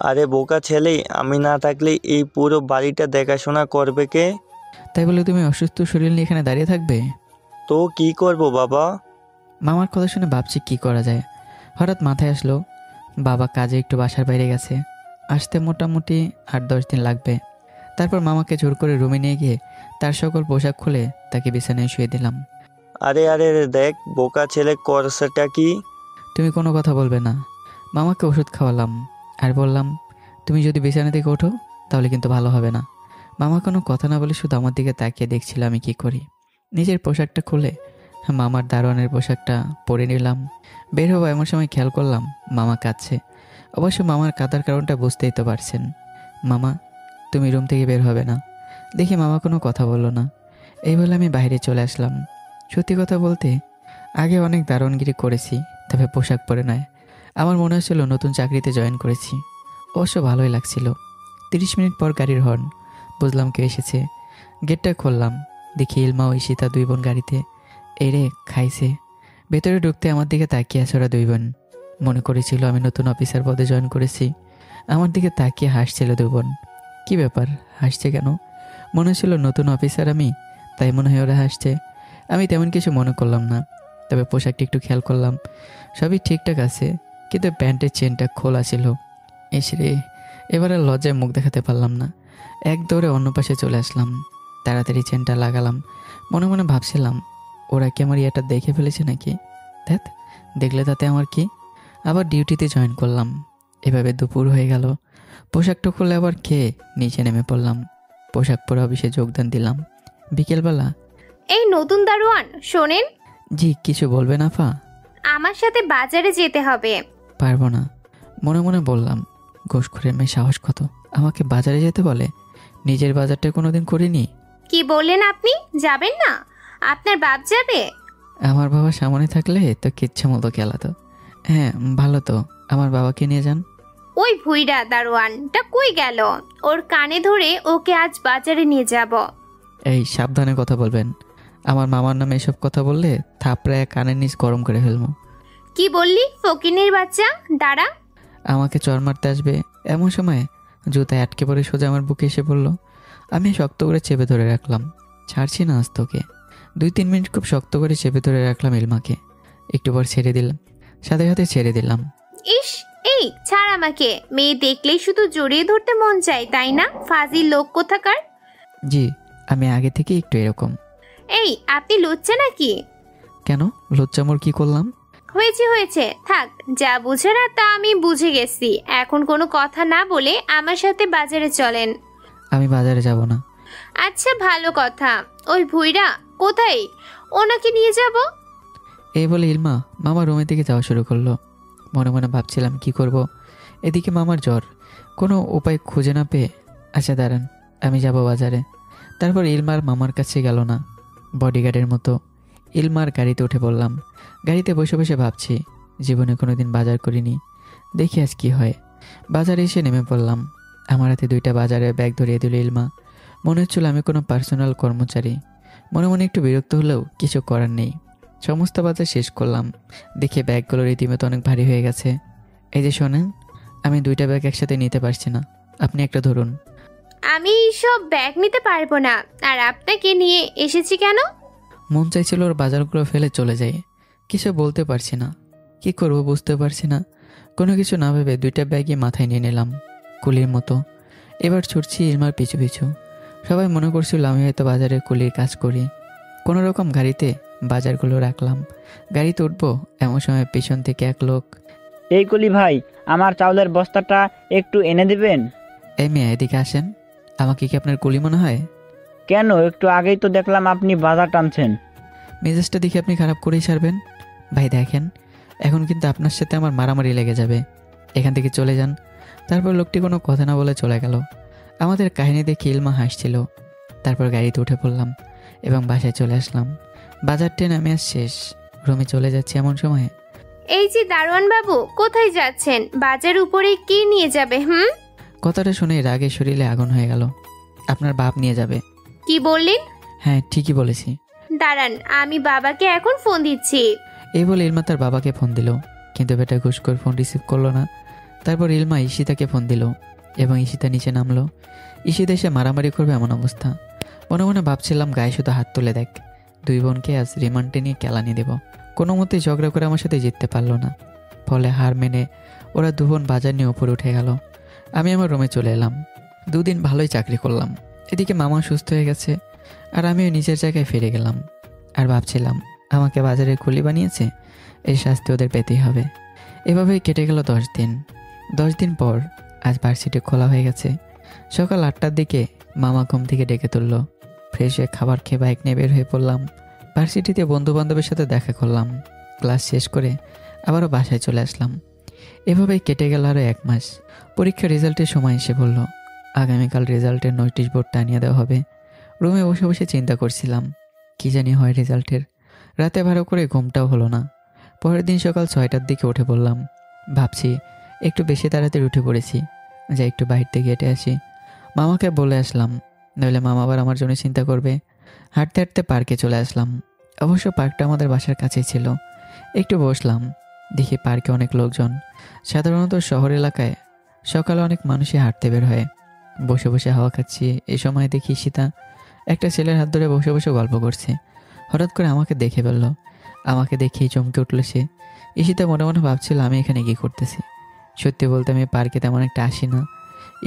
আরে বোকা ছেলে, আমি না থাকলে এই পুরো বাড়িটা দেখাশোনা করবে কে? তাই বলে তুমি অসুস্থ শরীর নিয়ে এখানে দাঁড়িয়ে থাকবে? তো কি করব বাবা? মামার কথা শুনে ভাবছি কি করা যায়। হঠাৎ মাথায় আসলো বাবা কাজে একটু বাসার বাইরে গেছে, আসতে মোটামুটি 8-10 দিন লাগবে। তারপর মামাকে জোর করে রুমে নিয়ে গিয়ে তার সকল পোশাক খুলে তাকে বিছানায় শুয়ে দিলাম। আরে আরে দেখ বোকা ছেলে, করছেটা কি? তুমি কোনো কথা বলবে না। মামাকে ওষুধ খাওয়ালাম আর বললাম, তুমি যদি বিছানা থেকে ওঠো তাহলে কিন্তু ভালো হবে না। মামা কোনো কথা না বলে শুধু আমার দিকে তাকিয়ে দেখছিল আমি কি করি। নিজের পোশাকটা খুলে মামার দারোয়ানের পোশাকটা পরে নিলাম। বের হবো এমন সময় খেয়াল করলাম মামা কাঁদছে। অবশ্য মামার কাঁদার কারণটা বুঝতেই তো পারছেন। মামা, তুমি রুম থেকে বের হবে না। দেখি মামা কোনো কথা বললো না। এই বলে আমি বাইরে চলে আসলাম। সত্যি কথা বলতে আগে অনেক দারুণগিরি করেছি, তবে পোশাক পরে নয়। আমার মনে হচ্ছিল নতুন চাকরিতে জয়েন করেছি। অবশ্য ভালোই লাগছিল। 30 মিনিট পর গাড়ির হর্ন, বুঝলাম কেউ এসেছে। গেটটা খুললাম, দেখি ইলমা ও ঈশিতা 2 বোন গাড়িতে। এরে খাইছে। ভেতরে ঢুকতে আমার দিকে তাকিয়ে আছে ওরা 2 বোন। মনে করেছিল আমি নতুন অফিসার পদে জয়েন করেছি। আমার দিকে তাকিয়ে হাসছিল 2 বোন। কী ব্যাপার, হাসছে কেন? মনে হচ্ছিল নতুন অফিসার আমি, তাই মনে হয় ওরা হাসছে। আমি তেমন কিছু মনে করলাম না, তবে পোশাকটি একটু খেয়াল করলাম। সবই ঠিকঠাক আছে, কিন্তু প্যান্টের চেনটা খোলা ছিল। রে, এবার আর লজ্জায় মুখ দেখাতে পারলাম না। এক দৌড়ে অন্য পাশে চলে আসলাম। তাড়াতাড়ি চেনটা লাগালাম। মনে মনে ভাবছিলাম, ওরা কি আমার ইয়েটা দেখে ফেলেছে নাকি? ধ্যাত, দেখলে তাতে আমার কি? আবার ডিউটিতে জয়েন করলাম। এভাবে দুপুর হয়ে গেল। পোশাকটা খুলে আবার খেয়ে নিচে নেমে পড়লাম। পোশাক পরে অফিসে যোগদান দিলাম। বিকেলবেলা। এই নতুন দারোয়ান, শোনেন। জি, কিছু বলবেন আফা? আমার সাথে বাজারে যেতে হবে। পারবো না, মনে মনে বললাম। ঘুষখোরের মেয়ে সাহস কত, আমাকে বাজারে যেতে বলে? নিজের বাজারটা কোনোদিন করিনি। কি বললেন আপনি? যাবেন না? আপনার বাপ যাবে? আমার বাবা সামনে থাকলে তো কিচ্ছা মতো খেলাতো। হ্যাঁ, ভালো তো, আমার বাবাকে নিয়ে যান। ওই ভুইরা দারোয়ানটা কই গেল? ওর কানে ধরে ওকে আজ বাজারে নিয়ে যাব। এই, সাবধানে কথা বলবেন। আমার মামার নামে এসব কথা বললে থাপড়ায় কানের নিচ গরম করে ফেলবো। কি বললি ফকিনের বাচ্চা? দাঁড়া। আমাকে চর মারতে আসবে এমন সময় জুতায় আটকে পড়ে সোজা আমার বুকে এসে পড়লো। আমি শক্ত করে চেপে ধরে রাখলাম, ছাড়ছি না আজ তোকে। 2-3 মিনিট খুব শক্ত করে চেপে ধরে রাখলাম ইলমাকে। একটু পর ছেড়ে দিলাম, সাথে সাথে ছেড়ে দিলাম। ইস, এই ছাড় আমাকে। মেয়ে দেখলেই শুধু জড়িয়ে ধরতে মন চায়, তাই না? ফাজিল লোক কোথাকার। জি, আমি আগে থেকে একটু এরকম। এই, আপনি লুচ্চা নাকি? কেন, লজ্জামোর কি করলাম? হয়েছে হয়েছে, থাক। যা বুঝে না তা আমি বুঝে গেছি। এখন কোনো কথা না বলে আমার সাথে বাজারে চলেন। আমি বাজারে যাব না। আচ্ছা, ভালো কথা। ওই ভুইরা কোথায়? ওনাকে নিয়ে যাব। এই বলে ইলমা মামার রুমের দিকে যাওয়া শুরু করলো। মনে মনে ভাবছিলাম কি করব। এদিকে মামার জ্বর, কোনো উপায় খুঁজে না পেয়ে, আচ্ছা দাঁড়ান, আমি যাব বাজারে। তারপর ইলমার মামার কাছে গেল না, বডিগার্ডের মতো ইলমার গাড়িতে উঠে পড়লাম। গাড়িতে বসে বসে ভাবছি, জীবনে কোনোদিন বাজার করিনি, দেখি আজ কি হয়। বাজারে এসে নেমে পড়লাম। আমার হাতে 2টা বাজারের ব্যাগ ধরিয়ে দিল ইলমা। মনে হচ্ছিল আমি কোনো পার্সোনাল কর্মচারী। মনে মনে একটু বিরক্ত হলেও কিছু করার নেই। সমস্ত বাজার শেষ করলাম। দেখে ব্যাগগুলো রীতিমতো অনেক ভারী হয়ে গেছে। এই যে শোনেন, আমি 2টা ব্যাগ একসাথে নিতে পারছি না, আপনি একটা ধরুন। আমি সব ব্যাগ নিতে পারবো না। আর আপনাকে নিয়ে এসেছি কেন? মন চাইছিল ওর বাজারগুলো ফেলে চলে যায়। কিছু বলতে পারছি না, কি করবো বুঝতে পারছি না। কোনো কিছু না ভেবে 2টা ব্যাগই মাথায় নিয়ে নিলাম, কুলির মতো। এবার ছুটছি ইলমার পিছু পিছু। সবাই মনে করছিল আমি হয়তো বাজারে কুলির কাজ করি। কোনো রকম গাড়িতে বাজারগুলো রাখলাম। গাড়িতে উঠবো এমন সময় পিছন থেকে এক লোক, এই কলি ভাই, আমার চাউলের বস্তাটা একটু এনে দিবেন। এই মেয়ে, এদিকে আসেন। আমাকে কি আপনার কুলি মনে হয়? কেন, একটু আগেই তো দেখলাম আপনি বাজার টানছেন। মেজাজটা দেখে আপনি খারাপ করেই ছাড়বেন। ভাই দেখেন, এখন কিন্তু আপনার সাথে আমার মারামারি লেগে যাবে, এখান থেকে চলে যান। তারপর লোকটি কোনো কথা না বলে চলে গেল। আমাদের কাহিনী দেখে ইলমা হাসছিল। তারপর গাড়িতে উঠে পড়লাম এবং বাসায় চলে আসলাম। বাজার ট্রেন আমি আজ শেষ, রুমে চলে যাচ্ছি এমন সময়। এই যে দারোয়ান বাবু, কোথায় যাচ্ছেন? বাজার উপরে কি নিয়ে যাবে? কথাটা শুনে রাগে শরীরে আগুন হয়ে গেল। আপনার বাপ নিয়ে যাবে। কি বললেন? হ্যাঁ, ঠিকই বলেছি। দাঁড়ান, আমি বাবাকে এখন ফোন দিচ্ছি। এই বলে ইলমা তার বাবাকে ফোন দিল, কিন্তু বেটা ঘুষ করে ফোন রিসিভ করলো না। তারপর ইলমা ঈশিতাকে ফোন দিল এবং ঈশিতা নিচে নামলো। ঈশিতা এসে মারামারি করবে এমন অবস্থা। মনে মনে ভাবছিলাম গায়ে শুধু হাত তুলে দেখ, 2 বোনকে আজ রিমান্ডে নিয়ে কেলানি দেব। কোনো মতেই ঝগড়া করে আমার সাথে জিততে পারলো না। ফলে হার মেনে ওরা 2 বোন বাজার নিয়ে উপরে উঠে গেল। আমি আমার রুমে চলে এলাম। 2 দিন ভালোই চাকরি করলাম। এদিকে মামা সুস্থ হয়ে গেছে আর আমিও নিজের জায়গায় ফিরে গেলাম। আর ভাবছিলাম, আমাকে বাজারে কুলি বানিয়েছে, এই শাস্তি ওদের পেতেই হবে। এভাবেই কেটে গেল 10 দিন। 10 দিন পর আজ ভার্সিটি খোলা হয়ে গেছে। সকাল 8টার দিকে মামা ঘুম থেকে ডেকে তুলল। ফ্রেশ হয়ে খাবার খেয়ে বাইক নিয়ে বের হয়ে পড়লাম। ভার্সিটিতে বন্ধু বান্ধবের সাথে দেখা করলাম। ক্লাস শেষ করে আবারও বাসায় চলে আসলাম। এভাবেই কেটে গেল আরও 1 মাস। পরীক্ষার রেজাল্টের সময় এসে বলল, আগামীকাল রেজাল্টের নোটিশ বোর্ড টানিয়ে দেওয়া হবে। রুমে বসে বসে চিন্তা করছিলাম, কি জানি হয় রেজাল্টের। রাতে ভালো করে ঘুমটাও হলো না। পরের দিন সকাল 6টার দিকে উঠে পড়লাম। ভাবছি একটু বেশি তাড়াতাড়ি উঠে পড়েছি, যে একটু বাইরে থেকে হেঁটে আসি। মামাকে বলে আসলাম, নইলে মামা আবার আমার জন্য চিন্তা করবে। হাঁটতে হাঁটতে পার্কে চলে আসলাম। অবশ্য পার্কটা আমাদের বাসার কাছেই ছিল। একটু বসলাম, দেখি পার্কে অনেক লোকজন। সাধারণত শহর এলাকায় সকালে অনেক মানুষই হাঁটতে বের হয়। বসে বসে হাওয়া খাচ্ছি, এই সময় দেখি ঈশিতা একটা ছেলের হাত ধরে বসে বসে গল্প করছে। হঠাৎ করে আমাকে দেখে ফেলল। আমাকে দেখেই চমকে উঠল সে। ঈশিতা মনে মনে ভাবছিল আমি এখানে কী করতেছি। সত্যি বলতে আমি পার্কে তেমন একটা আসি না।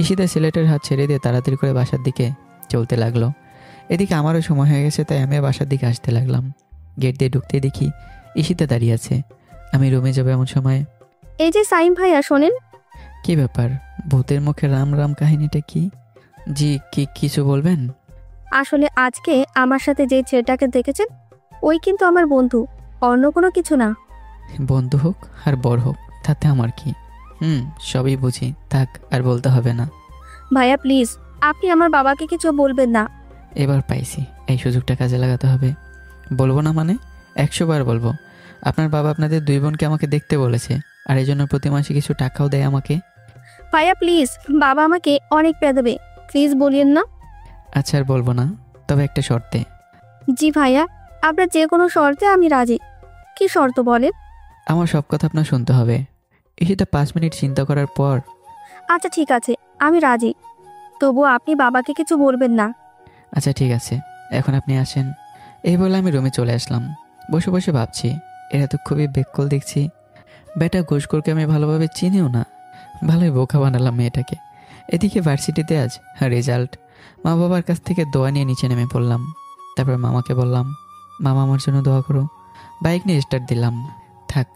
ঈশিতা ছেলেটার হাত ছেড়ে দিয়ে তাড়াতাড়ি করে বাসার দিকে চলতে লাগলো। এদিকে আমারও সময় হয়ে গেছে, তাই আমি বাসার দিকে আসতে লাগলাম। গেট দিয়ে ঢুকতে দেখি ঈশিতা দাঁড়িয়ে আছে। আমি রুমে যাবো এমন সময়, এই যে সাইম ভাইয়া, শোনেন। কি ব্যাপার? ভূতের মুখে রাম রাম কাহিনীটা কি? জি, কি কিছু বলবেন? আসলে আজকে আমার সাথে যে ছেলেটাকে দেখেছেন, ওই কিন্তু আমার বন্ধু, অন্য কোনো কিছু না। বন্ধু হোক আর বড় হোক, তাতে আমার কি? সবই বুঝি, থাক আর বলতে হবে না। ভাইয়া প্লিজ, আপনি আমার বাবাকে কিছু বলবেন না। এবার পাইছি, এই সুযোগটা কাজে লাগাতে হবে। বলবো না মানে 100 বার বলবো। আপনার বাবা আপনাদের 2 বোনকে আমাকে দেখতে বলেছে, আর এই জন্য প্রতি মাসে কিছু টাকাও দেয় আমাকে। ভাইয়া প্লিজ, বাবা আমাকে অনেক পেয়ে দেবে, প্লিজ বলিয়েন না। আচ্ছা আর বলবো না, তবে একটা শর্তে। জি ভাইয়া, আপনার যে কোনো শর্তে আমি রাজি। কি শর্ত বলেন? আমার সব কথা আপনার শুনতে হবে। সেটা 5 মিনিট চিন্তা করার পর। আচ্ছা ঠিক আছে, আমি রাজি, তবু আপনি বাবাকে কিছু বলবেন না। আচ্ছা ঠিক আছে, এখন আপনি আসেন। এই বলে আমি রুমে চলে আসলাম। বসে বসে ভাবছি, এরা তো খুবই বেককল দেখছি। বেটা ঘুষখোরকে আমি ভালোভাবে চিনিও না, ভালোই বোকা বানালাম মেয়েটাকে। এদিকে ভার্সিটিতে আজ রেজাল্ট। মা বাবার কাছ থেকে দোয়া নিয়ে নিচে নেমে পড়লাম। তারপর মামাকে বললাম, মামা আমার জন্য দোয়া করো। বাইক নিয়ে স্টার্ট দিলাম। থাক,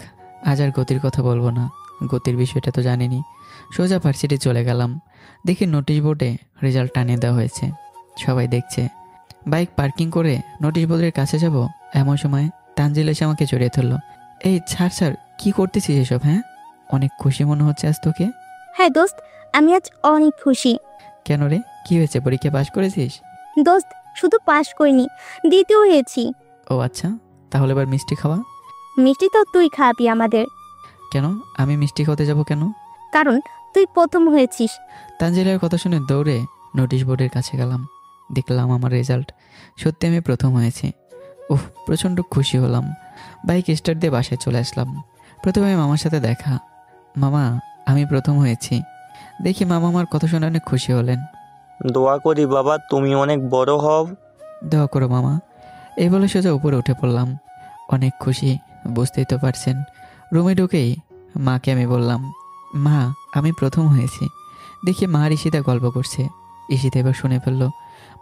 আজ আর গতির কথা বলবো না, গতির বিষয়টা তো জানিনি। সোজা ভার্সিটি চলে গেলাম। দেখি নোটিশ বোর্ডে রেজাল্ট টানিয়ে দেওয়া হয়েছে, সবাই দেখছে। বাইক পার্কিং করে নোটিশ বোর্ডের কাছে যাব, এমন সময় তানজিল এসে আমাকে জড়িয়ে ধরলো। এই ছাড় ছাড়, কি করতেছিস এসব? হ্যাঁ, অনেক খুশি মনে হচ্ছে আজ তোকে। হ্যাঁ দোস্ত, আমি আজ অনেক খুশি। কেন রে, কি হয়েছে? পরীক্ষা পাশ করেছিস? দোস্ত, শুধু পাস করিনি, দ্বিতীয় হয়েছি। ও আচ্ছা, তাহলে এবার মিষ্টি খাওয়া। মিষ্টি তো তুই খাবি আমাদের। কেন আমি মিষ্টি খাওয়াতে যাব কেন? কারণ তুই প্রথম হয়েছিস। তানজিলের কথা শুনে দৌড়ে নোটিশ বোর্ডের কাছে গেলাম। দেখলাম আমার রেজাল্ট, সত্যি আমি প্রথম হয়েছি। ওহ, প্রচণ্ড খুশি হলাম। বাইক স্টার্ট দিয়ে বাসায় চলে আসলাম। প্রথমে মামার সাথে দেখা। মামা, আমি প্রথম হয়েছি। দেখি মামা আমার কথা শুনে অনেক খুশি হলেন। দোয়া করি বাবা, তুমি অনেক বড় হও। দোয়া করো মামা। এই বলে সোজা উপরে উঠে পড়লাম। অনেক খুশি, বুঝতেই তো পারছেন। রুমে ঢুকেই মাকে আমি বললাম, মা আমি প্রথম হয়েছি। দেখি মা আর ঈশিতা গল্প করছে। ঈশিতা এবার শুনে ফেললো।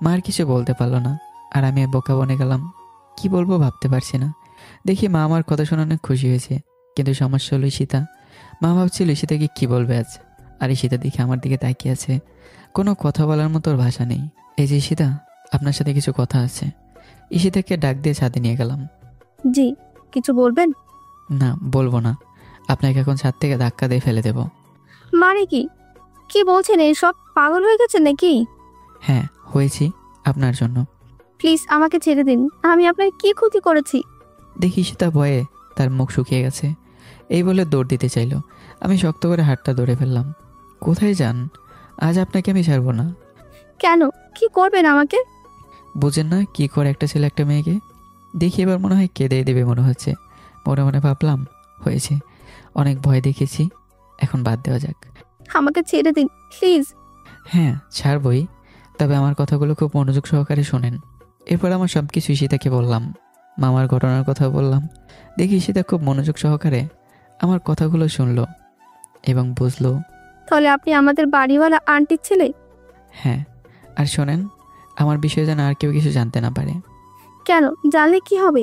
মা আর কিছু বলতে পারলো না, আর আমি বোকা বনে গেলাম। কি বলবো ভাবতে পারছি না। দেখি মা আমার কথা শুনে অনেক খুশি হয়েছে, কিন্তু সমস্যা হলো ঈশিতা। মা ভাবছিল ঈশিতাকে কি বলবে আজ, আর ঈশিতা দেখে আমার দিকে তাকিয়ে আছে। কোনো কথা বলার মতো ওর ভাষা নেই। এই যে ঈশিতা, আপনার সাথে কিছু কথা আছে। ঈশিতাকে ডাক দিয়ে ছাদে নিয়ে গেলাম। জি, কিছু বলবেন? না, বলবো না। আপনাকে এখন ছাদ থেকে ধাক্কা দিয়ে ফেলে দেব। মানে কি কি বলছেন? এইসব পাগল হয়ে গেছেন নাকি? হ্যাঁ হয়েছি, আপনার জন্য। প্লিজ আমাকে ছেড়ে দিন, আমি আপনার কি ক্ষতি করেছি? দেখি ঈশিতা ভয়ে তার মুখ শুকিয়ে গেছে। এই বলে দৌড় দিতে চাইলো। আমি শক্ত করে হাতটা ধরে ফেললাম। কোথায় যান? আজ আপনাকে আমি ছাড়বো না। কেন, কি করবেন আমাকে? বুঝেন না কি করে একটা ছেলে একটা মেয়েকে? দেখি এবার মনে হয় কেঁদে দেবে মনে হচ্ছে। মনে মনে ভাবলাম, হয়েছে, অনেক ভয় দেখেছি, এখন বাদ দেওয়া যাক। আমাকে ছেড়ে দিন প্লিজ। হ্যাঁ ছাড়বই, তবে আমার কথাগুলো খুব মনোযোগ সহকারে শোনেন। এরপর আমার সব কিছু ঈশিতাকে বললাম। মামার ঘটনার কথা বললাম। দেখি ঈশিতা খুব মনোযোগ সহকারে আমার কথাগুলো শুনলো এবং বুঝলো। তাহলে আপনি আমাদের বাড়িওয়ালা আন্টির ছেলে? হ্যাঁ, আর শোনেন, আমার বিষয়ে যেন আর কেউ কিছু জানতে না পারে। কেন, জানলে কি হবে?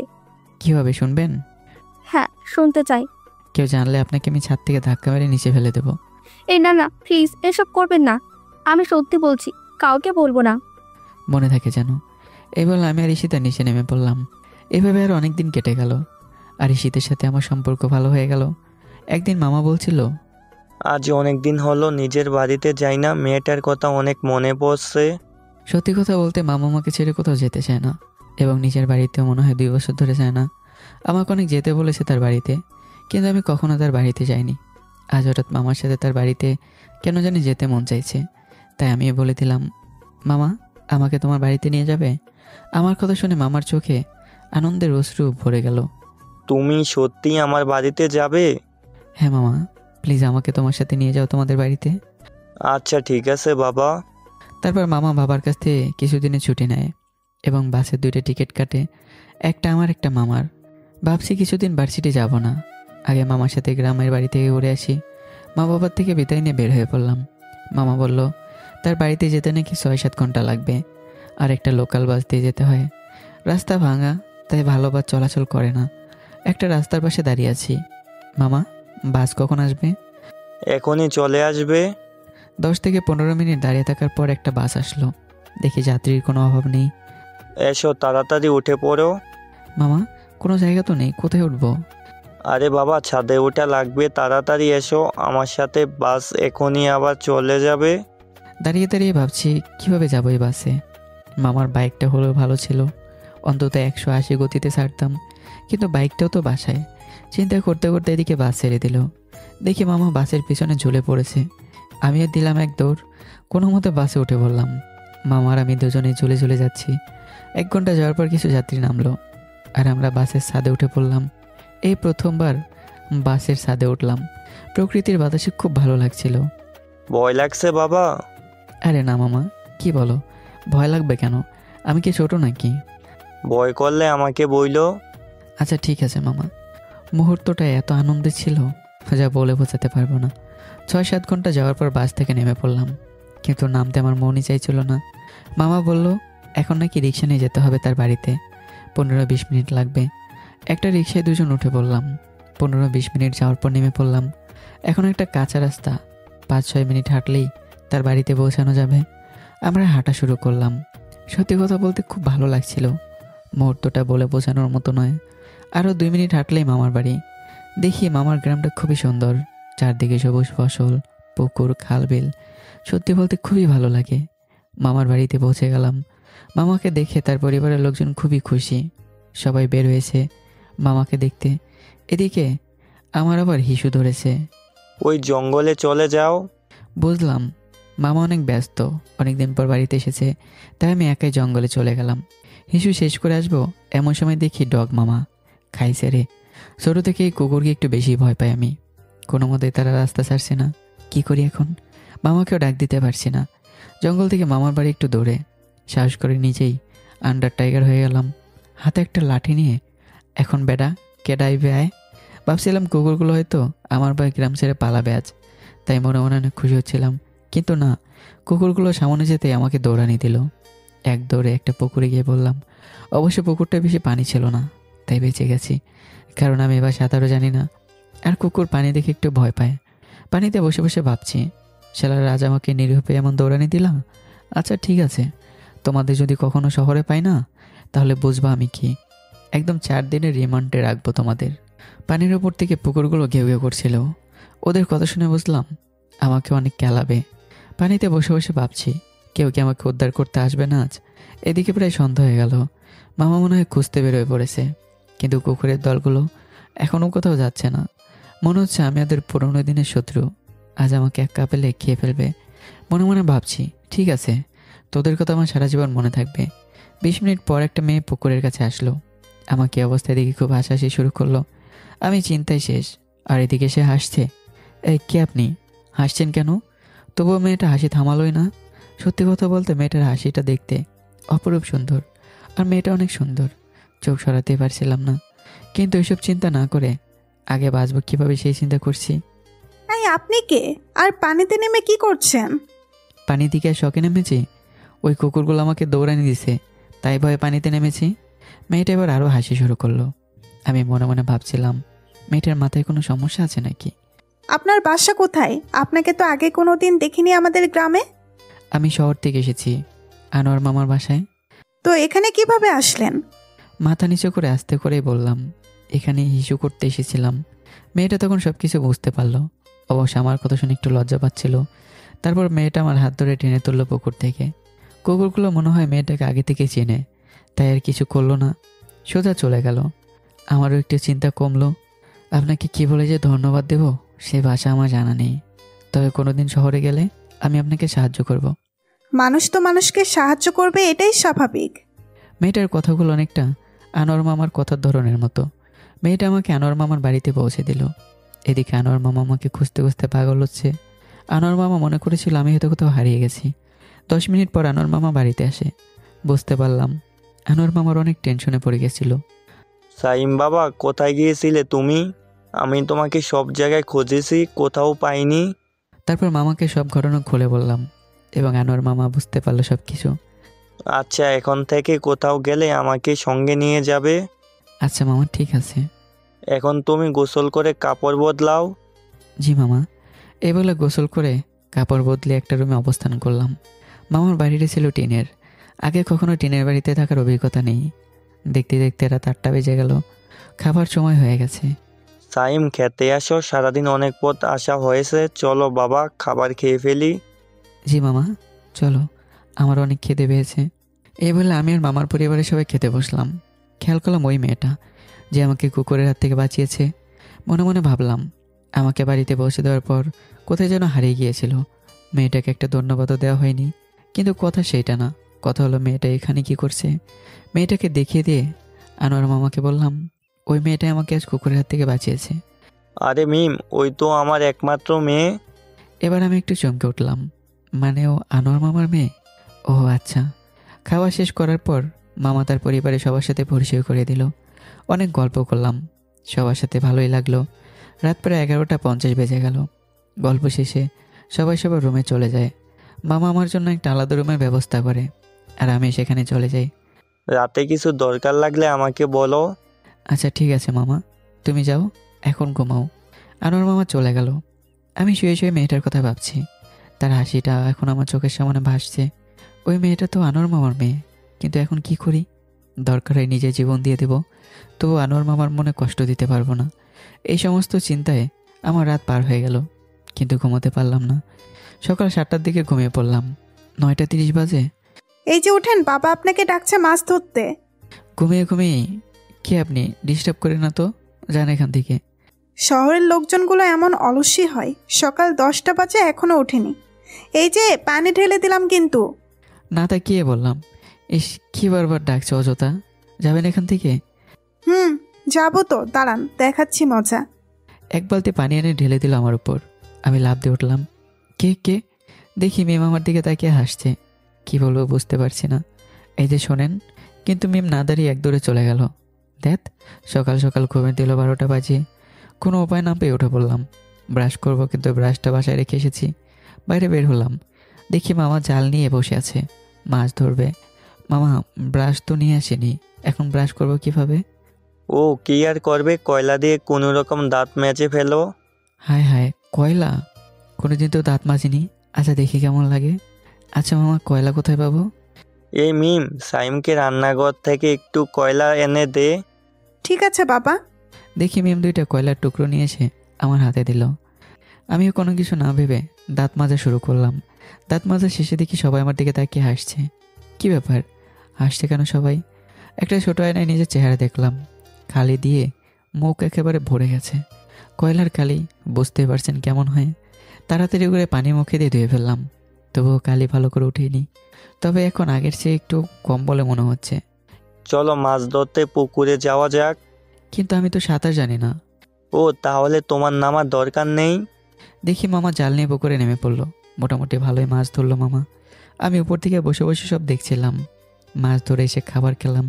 কি হবে শুনবেন? হ্যাঁ, শুনতে চাই। কেউ জানলে আপনাকে আমি ছাদ থেকে ধাক্কা মেরে নিচে ফেলে দেবো। এই না না, প্লিজ এসব করবেন না, আমি সত্যি বলছি, কাউকে বলবো না। মনে থাকে যেন। এই বলে আমি আর ঈশিতা নিচে নেমে পড়লাম। এভাবে আর অনেক দিন কেটে গেল, আর ঈশিতের সাথে আমার সম্পর্ক ভালো হয়ে গেল। একদিন মামা বলছিল, আজ অনেক দিন হলো নিজের বাড়িতে যাই না, মেয়েটার কথা অনেক মনে পড়ছে। সত্যি কথা বলতে মামা আমাকে ছেড়ে কোথাও যেতে চায় না, এবং নিজের বাড়িতেও মনে হয় 2 বছর ধরে যায় না। আমাকে অনেক যেতে বলেছে তার বাড়িতে, কিন্তু আমি কখনো তার বাড়িতে যাইনি। আজ হঠাৎ মামার সাথে তার বাড়িতে কেন জানি যেতে মন চাইছে, তাই আমি বলে দিলাম, মামা আমাকে তোমার বাড়িতে নিয়ে যাবে? আমার কথা শুনে মামার চোখে আনন্দের অশ্রু ভরে গেল। তুমি সত্যি আমার বাড়িতে যাবে? হ্যাঁ মামা, প্লিজ আমাকে তোমার সাথে নিয়ে যাও তোমাদের বাড়িতে। আচ্ছা ঠিক আছে বাবা। তারপর মামা বাবার কাছ থেকে কিছুদিনের ছুটি নেয় এবং বাসের 2টা টিকিট কাটে, একটা আমার একটা মামার। ভাবছি কিছুদিন ভার্সিটি যাব না, আগে মামার সাথে গ্রামের বাড়ি থেকে ঘুরে আসি। মা বাবার থেকে বিদায় নিয়ে বের হয়ে পড়লাম। মামা বলল তার বাড়িতে যেতে নাকি 6-7 ঘন্টা লাগবে, আর একটা লোকাল বাস দিয়ে যেতে হয়। রাস্তা ভাঙা, তাই ভালো বাস চলাচল করে না। একটা রাস্তার পাশে দাঁড়িয়ে আছি। মামা বাস কখন আসবে? এখনই চলে আসবে। 10 থেকে 15 মিনিট দাঁড়িয়ে থাকার পর একটা বাস আসলো। দেখি যাত্রীর কোনো অভাব নেই। এসো তাড়াতাড়ি উঠে পড়ো। মামা কোনো জায়গা তো নেই, কোথায় উঠবো? আরে বাবা ছাদে ওঠা লাগবে, তাড়াতাড়ি এসো আমার সাথে, বাস এখনই আবার চলে যাবে। দাঁড়িয়ে দাঁড়িয়ে ভাবছি কিভাবে যাবো এই বাসে। মামার বাইকটা হলেও ভালো ছিল, অন্তত 180 গতিতে ছাড়তাম, কিন্তু বাইকটাও তো বাসায়। চিন্তা করতে করতে এদিকে বাস ছেড়ে দিল। দেখি মামা বাসের পিছনে ঝুলে পড়েছে। আমিও দিলাম এক দৌড়, কোনো মতে বাসে উঠে পড়লাম। মামার আমি দুজনেই ঝুলে ঝুলে যাচ্ছি। 1 ঘন্টা যাওয়ার পর কিছু যাত্রী নামলো, আর আমরা বাসের ছাদে উঠে পড়লাম। এই প্রথমবার বাসের ছাদে উঠলাম। প্রকৃতির বাতাসে খুব ভালো লাগছিল। ভয় লাগছে বাবা? আরে না মামা, কি বলো, ভয় লাগবে কেন? আমি কি ছোট নাকি? ভয় করলে আমাকে বইলো। আচ্ছা ঠিক আছে মামা। মুহূর্তটা এত আনন্দের ছিল যা বলে বোঝাতে পারবো না। 6-7 ঘন্টা যাওয়ার পর বাস থেকে নেমে পড়লাম, কিন্তু নামতে আমার মনই চাইছিল না। মামা বলল এখন নাকি রিক্সা নিয়ে যেতে হবে তার বাড়িতে, 15-20 মিনিট লাগবে। একটা রিক্সায় 2 জন উঠে পড়লাম। 15-20 মিনিট যাওয়ার পর নেমে পড়লাম। এখন একটা কাঁচা রাস্তা, 5-6 মিনিট হাঁটলেই তার বাড়িতে পৌঁছানো যাবে। আমরা হাঁটা শুরু করলাম। সত্যি কথা বলতে খুব ভালো লাগছিল। মুহূর্তটা বলে বোঝানোর মতো নয়। আরও 2 মিনিট হাঁটলেই মামার বাড়ি। দেখি মামার গ্রামটা খুবই সুন্দর, চারদিকে সবুজ ফসল, পুকুর, খাল, বিল। সত্যি বলতে খুবই ভালো লাগে। মামার বাড়িতে পৌঁছে গেলাম। মামাকে দেখে তার পরিবারের লোকজন খুবই খুশি। সবাই বের হয়েছে মামাকে দেখতে। এদিকে আমার আবার হিসু ধরেছে। ওই জঙ্গলে চলে যাও। বুঝলাম, মামা অনেক ব্যস্ত, অনেকদিন পর বাড়িতে এসেছে, তাই আমি একাই জঙ্গলে চলে গেলাম। হিসু শেষ করে আসবো এমন সময় দেখি ডগ মামা খাইছে রে। ছোটো থেকে এই কুকুরকে একটু বেশি ভয় পাই আমি। কোনো মতেই তারা রাস্তা ছাড়ছে না। কি করি এখন? মামাকেও ডাক দিতে পারছি না। জঙ্গল থেকে মামার বাড়ি একটু দৌড়ে সাহস করে নিজেই আন্ডার টাইগার হয়ে গেলাম। হাতে একটা লাঠি নিয়ে এখন বেডা কেডাইবে আয়। ভাবছিলাম কুকুরগুলো হয়তো আমার ভাই গ্রাম ছেড়ে পালাবে আজ, তাই মনে মনে অনেক খুশি হচ্ছিলাম। কিন্তু না, কুকুরগুলো সামনে যেতে আমাকে দৌড়ানি দিল। এক দৌড়ে একটা পুকুরে গিয়ে বললাম। অবশ্য পুকুরটা বেশি পানি ছিল না, তাই বেঁচে গেছি, কারণ আমি এবার সাঁতারও জানি না। আর কুকুর পানি দেখে একটু ভয় পায়। পানিতে বসে বসে ভাবছি, শালার রাজ আমাকে নিরীহ পেয়ে এমন দৌড়ানি দিলাম। আচ্ছা ঠিক আছে, তোমাদের যদি কখনো শহরে পাই না, তাহলে বুঝবা আমি কি। একদম 4 দিনের রিমান্ডে রাখবো তোমাদের। পানির ওপর থেকে পুকুরগুলো ঘেউ ঘেউ করছিল। ওদের কথা শুনে বুঝলাম আমাকে অনেক কেলাবে। পানিতে বসে বসে ভাবছি কেউ কি আমাকে উদ্ধার করতে আসবে না আজ। এদিকে প্রায় সন্ধ্যা হয়ে গেল। মামা মনে হয় খুঁজতে বেরোয় পড়েছে, কিন্তু কুকুরের দলগুলো এখনও কোথাও যাচ্ছে না। মনে হচ্ছে আমি ওদের পুরোনো দিনের শত্রু, আজ আমাকে এক কাপেলে খেয়ে ফেলবে। মনে মনে ভাবছি ঠিক আছে, তোদের কথা আমার সারা জীবন মনে থাকবে। 20 মিনিট পর একটা মেয়ে পুকুরের কাছে আসলো। আমাকে অবস্থায় দেখে খুব হাসাহাসি শুরু করলো। আমি চিন্তায় শেষ, আর এদিকে সে হাসছে। এই কে আপনি? হাসছেন কেন? তবুও মেয়েটা হাসি থামালোই না। সত্যি কথা বলতে মেয়েটার হাসিটা দেখতে অপরূপ সুন্দর, আর মেয়েটা অনেক সুন্দর। চোখ সরাতে পারছিলাম না, কিন্তু এসব চিন্তা না করে আগে বাঁচবো কীভাবে সেই চিন্তা করছি। এই আপনি কে? আর পানিতে নেমে কি করছেন? পানি দিকে আর শখে নেমেছি। ওই কুকুরগুলো আমাকে দৌড়ানি দিছে, তাই ভয়ে পানিতে নেমেছি। মেয়েটা এবার আরও হাসি শুরু করলো। আমি মনে মনে ভাবছিলাম মেয়েটার মাথায় কোনো সমস্যা আছে নাকি। আপনার বাসা কোথায়? আপনাকে তো আগে কোনো দিন দেখিনি আমাদের গ্রামে। আমি শহর থেকে এসেছি, আনোয়ার মামার বাসায়। তো এখানে কিভাবে আসলেন? মাথা নিচু করে আস্তে করেই বললাম, এখানে হিসু করতে এসেছিলাম। মেয়েটা তখন সব কিছু বুঝতে পারলো। অবশ্য আমার কথা শুনে একটু লজ্জা পাচ্ছিল। তারপর মেয়েটা আমার হাত ধরে টেনে তুললো পুকুর থেকে। কুকুরগুলো মনে হয় মেয়েটাকে আগে থেকে চেনে, তাই আর কিছু করলো না, সোজা চলে গেল। আমারও একটু চিন্তা কমলো। আপনাকে কি বলে যে ধন্যবাদ দেব সে ভাষা আমার জানা নেই। তবে কোনোদিন শহরে গেলে আমি আপনাকে সাহায্য করব। মানুষ তো মানুষকে সাহায্য করবে, এটাই স্বাভাবিক। মেয়েটার কথাগুলো অনেকটা আনোয়ার মামার কথার ধরনের মতো। মেয়েটা আমাকে আনোয়ার মামার বাড়িতে পৌঁছে দিল। এদিকে আনোয়ার মামা আমাকে খুঁজতে খুঁজতে পাগল হচ্ছে। আনোয়ার মামা মনে করেছিল আমি হয়তো কোথাও হারিয়ে গেছি। 10 মিনিট পর আনোয়ার মামা বাড়িতে আসে। বুঝতে পারলাম আনোয়ার মামার অনেক টেনশনে পড়ে গেছিল। সাইম বাবা, কোথায় গিয়েছিলে তুমি? আমি তোমাকে সব জায়গায় খুঁজেছি, কোথাও পাইনি। তারপর মামাকে সব ঘটনা খুলে বললাম এবং আনোয়ার মামা বুঝতে পারলো সব কিছু। আচ্ছা, এখন থেকে কোথাও গেলে আমাকে সঙ্গে নিয়ে যাবে। আচ্ছা মামা, ঠিক আছে। এখন তুমি গোসল করে কাপড় বদলাও। জি মামা। এই বলে গোসল করে কাপড় বদলে একটা রুমে অবস্থান করলাম। মামার বাড়িটা ছিল টিনের। আগে কখনো টিনের বাড়িতে থাকার অভিজ্ঞতা নেই। দেখতে দেখতে রাত 8টা বেজে গেল। খাবার সময় হয়ে গেছে। সাইম, খেতে আসো, সারাদিন অনেক পথ আসা হয়েছে, চলো বাবা খাবার খেয়ে ফেলি। জি মামা, চলো, আমার অনেক খেতে পেয়েছে। এই বলে আমি আর মামার পরিবারের সবাই খেতে বসলাম। খেয়াল করলাম ওই মেয়েটা যে আমাকে কুকুরের হাত থেকে বাঁচিয়েছে। মনে মনে ভাবলাম আমাকে বাড়িতে পৌঁছে দেওয়ার পর কোথায় যেন হারিয়ে গিয়েছিল। মেয়েটাকে একটা ধন্যবাদও দেওয়া হয়নি। কিন্তু কথা সেইটা না, কথা হলো মেয়েটা এখানে কি করছে। মেয়েটাকে দেখিয়ে দিয়ে আনোয়ার মামাকে বললাম ওই মেয়েটাই আমাকে আজ কুকুরের হাত থেকে বাঁচিয়েছে। আরে মিম, ওই তো আমার একমাত্র মেয়ে। এবার আমি একটু চমকে উঠলাম। মানে ও আনোয়ার মামার মেয়ে? ও আচ্ছা। খাওয়া শেষ করার পর মামা তার পরিবারের সবার সাথে পরিচয় করে দিল। অনেক গল্প করলাম, সবার সাথে ভালোই লাগলো। রাত প্রায় 11:50 বেজে গেল। গল্প শেষে সবাই সবার রুমে চলে যায়। মামা আমার জন্য একটা আলাদা রুমের ব্যবস্থা করে আর আমি সেখানে চলে যাই। রাতে কিছু দরকার লাগলে আমাকে বলো। আচ্ছা ঠিক আছে মামা, তুমি যাও, এখন ঘুমাও। আনোয়ার মামা চলে গেল। আমি শুয়ে শুয়ে মেয়েটার কথা ভাবছি। তার হাসিটা এখন আমার চোখের সামনে ভাসছে। ওই মেয়েটা তো আনোয়ার মামার মেয়ে, কিন্তু এখন কি করি? দরকার হয় নিজে জীবন দিয়ে দেব, তবু আনোয়ার মামার মনে কষ্ট দিতে পারবো না। এই সমস্ত চিন্তায় আমার রাত পার হয়ে গেল, কিন্তু ঘুমাতে পারলাম না। সকাল 7টার দিকে ঘুমিয়ে পড়লাম। 9:30 বাজে। এই যে ওঠেন, বাবা আপনাকে ডাকছে মাছ ধরতে। ঘুমিয়ে ঘুমিয়ে কি আপনি ডিস্টার্ব করেন না তো, যান এখান থেকে। শহরের লোকজনগুলো এমন অলসী হয়, সকাল 10টা বাজে এখনো ওঠেনি। এই যে পানি ঢেলে দিলাম কিন্তু। না তাকিয়ে বললাম, ইস কি বারবার ডাকছে অযথা, যাবেন এখান থেকে? যাবো তো, দাঁড়ান দেখাচ্ছি মজা। এক বালতি পানি এনে ঢেলে দিল আমার উপর। আমি লাফ দিয়ে উঠলাম। কে কে? দেখি মিম আমার দিকে তাকিয়ে হাসছে। কি বলবো বুঝতে পারছি না। এই যে শোনেন। কিন্তু মিম না দাঁড়িয়ে এক দূরে চলে গেল। দেখ, সকাল সকাল ঘুমে দিল 12টা বাজে। কোনো উপায় না পেয়ে উঠে পড়লাম। ব্রাশ করব, কিন্তু ব্রাশটা বাসায় রেখে এসেছি। বাইরে বের হলাম, দেখি মামা জাল নিয়ে বসে আছে, মাছ ধরবে। মামা ব্রাশ তো নিয়ে আসেনি, এখন ব্রাশ করব কিভাবে? ও কি আর করবে, কয়লা দিয়ে কোনো রকম দাঁত মেজে ফেলো। হায় হায়, কয়লা? কোনোদিন তো দাঁত মাজিনি। আচ্ছা দেখি কেমন লাগে। আচ্ছা মামা, কয়লা কোথায় পাবো? এই মিম, সাইমকে রান্নাঘর থেকে একটু কয়লা এনে দে। ঠিক আছে বাবা। দেখি মিম 2টা কয়লার টুকরো নিয়ে এসে আমার হাতে দিল। আমিও কোনো কিছু না ভেবে দাঁত মাজা শুরু করলাম। দাঁত মাজা শেষে দেখি সবাই আমার দিকে তাকিয়ে হাসছে। কি ব্যাপার, হাসছে কেন সবাই? একটা ছোট আয়নায় নিজের চেহারা দেখলাম। কালি দিয়ে মুখ একেবারে ভরে গেছে। কয়লার কালি, বুঝতে পারছেন কেমন হয়। তাড়াতাড়ি করে পানি মুখে দিয়ে ধুয়ে ফেললাম, তবুও কালি ভালো করে উঠেনি। তবে এখন আগের চেয়ে একটু কম বলে মনে হচ্ছে। চলো মাছ ধরতে পুকুরে যাওয়া যাক। কিন্তু আমি তো সাঁতার জানি না। ও তাহলে তোমার নামার দরকার নেই। দেখি মামা জাল নিয়ে পুকুরে নেমে পড়লো। মোটামুটি ভালোই মাছ ধরলো মামা। আমি উপর থেকে বসে বসে সব দেখছিলাম। মাছ ধরে এসে খাবার খেলাম।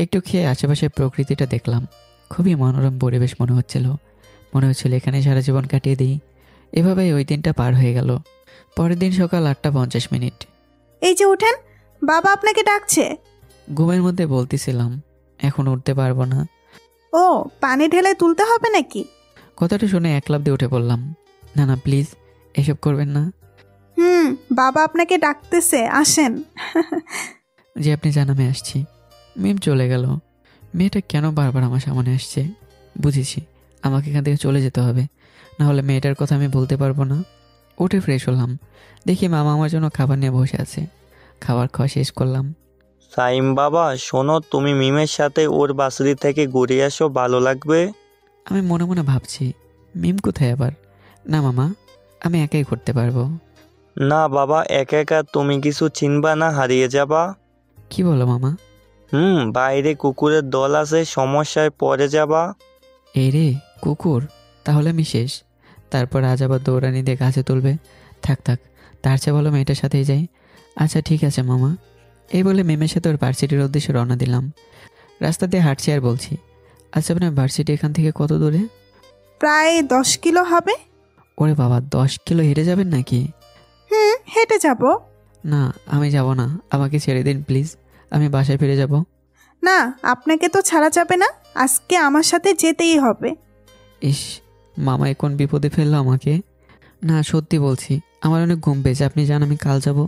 একটু খেয়ে আশেপাশের প্রকৃতিটা দেখলাম। খুবই মনোরম পরিবেশ মনে হচ্ছিল এখানে সারা জীবন কাটিয়ে দিই। এভাবেই ওই দিনটা পার হয়ে গেল। পরের দিন সকাল 8:50। এই যে ওঠেন, বাবা আপনাকে ডাকছে। ঘুমের মধ্যে বলতেছিলাম এখন উঠতে পারবো না। ও পানি ঢেলে তুলতে হবে নাকি? কথাটা শুনে এক লাফ দিয়ে উঠে পড়লাম। না না প্লিজ, এসব করবেন না। বাবা আপনাকে ডাকতেছে, আসেন। যে আপনি জানামে আসছি। মিম চলে গেল। মেয়েটা কেন বারবার আমার সামনে আসছে? বুঝেছি, আমাকে এখান থেকে চলে যেতে হবে, না হলে মেয়েটার কথা আমি বলতে পারবো না। উঠে ফ্রেশ হলাম। দেখি মামা আমার জন্য খাবার নিয়ে বসে আছে। খাবার খাওয়া শেষ করলাম। সাইম বাবা শোনো, তুমি মিমের সাথে ওর বাসরি থেকে ঘুরে আসো, ভালো লাগবে। আমি মনে মনে ভাবছি, মিম কোথায় আবার? না মামা, আমি একাই করতে পারবো। না বাবা, একা একা তুমি কিছু চিনবা না, হারিয়ে যাবা। কি বলো মামা? বাইরে কুকুরের দল আছে, সমস্যায় পড়ে যাবা। এই রে কুকুর, তাহলে আমি শেষ। তারপর আজ আবার দৌড়ানি দিয়ে গাছে তুলবে। থাক থাক, তার চেয়ে বলো মেয়েটার সাথেই যাই। আচ্ছা ঠিক আছে মামা। এই বলে মিমের সাথে ওর ভার্সিটির উদ্দেশ্যে রওনা দিলাম। রাস্তা দিয়ে হাঁটছি আর বলছি, আচ্ছা আপনার ভার্সিটি এখান থেকে কত দূরে? প্রায় 10 কিলো হবে। ওরে বাবা, 10 কিলো হেঁটে যাবেন নাকি? হেঁটে যাব। না আমি যাব না, আমাকে ছেড়ে দিন প্লিজ, আমি বাসায় ফিরে যাব। না, আপনাকে তো ছাড়া যাবে না, আজকে আমার সাথে যেতেই হবে। ইস, মামা কোন বিপদে ফেললো আমাকে। না সত্যি বলছি, আমার অনেক ঘুম পেয়েছে, আপনি যান, আমি কাল যাব।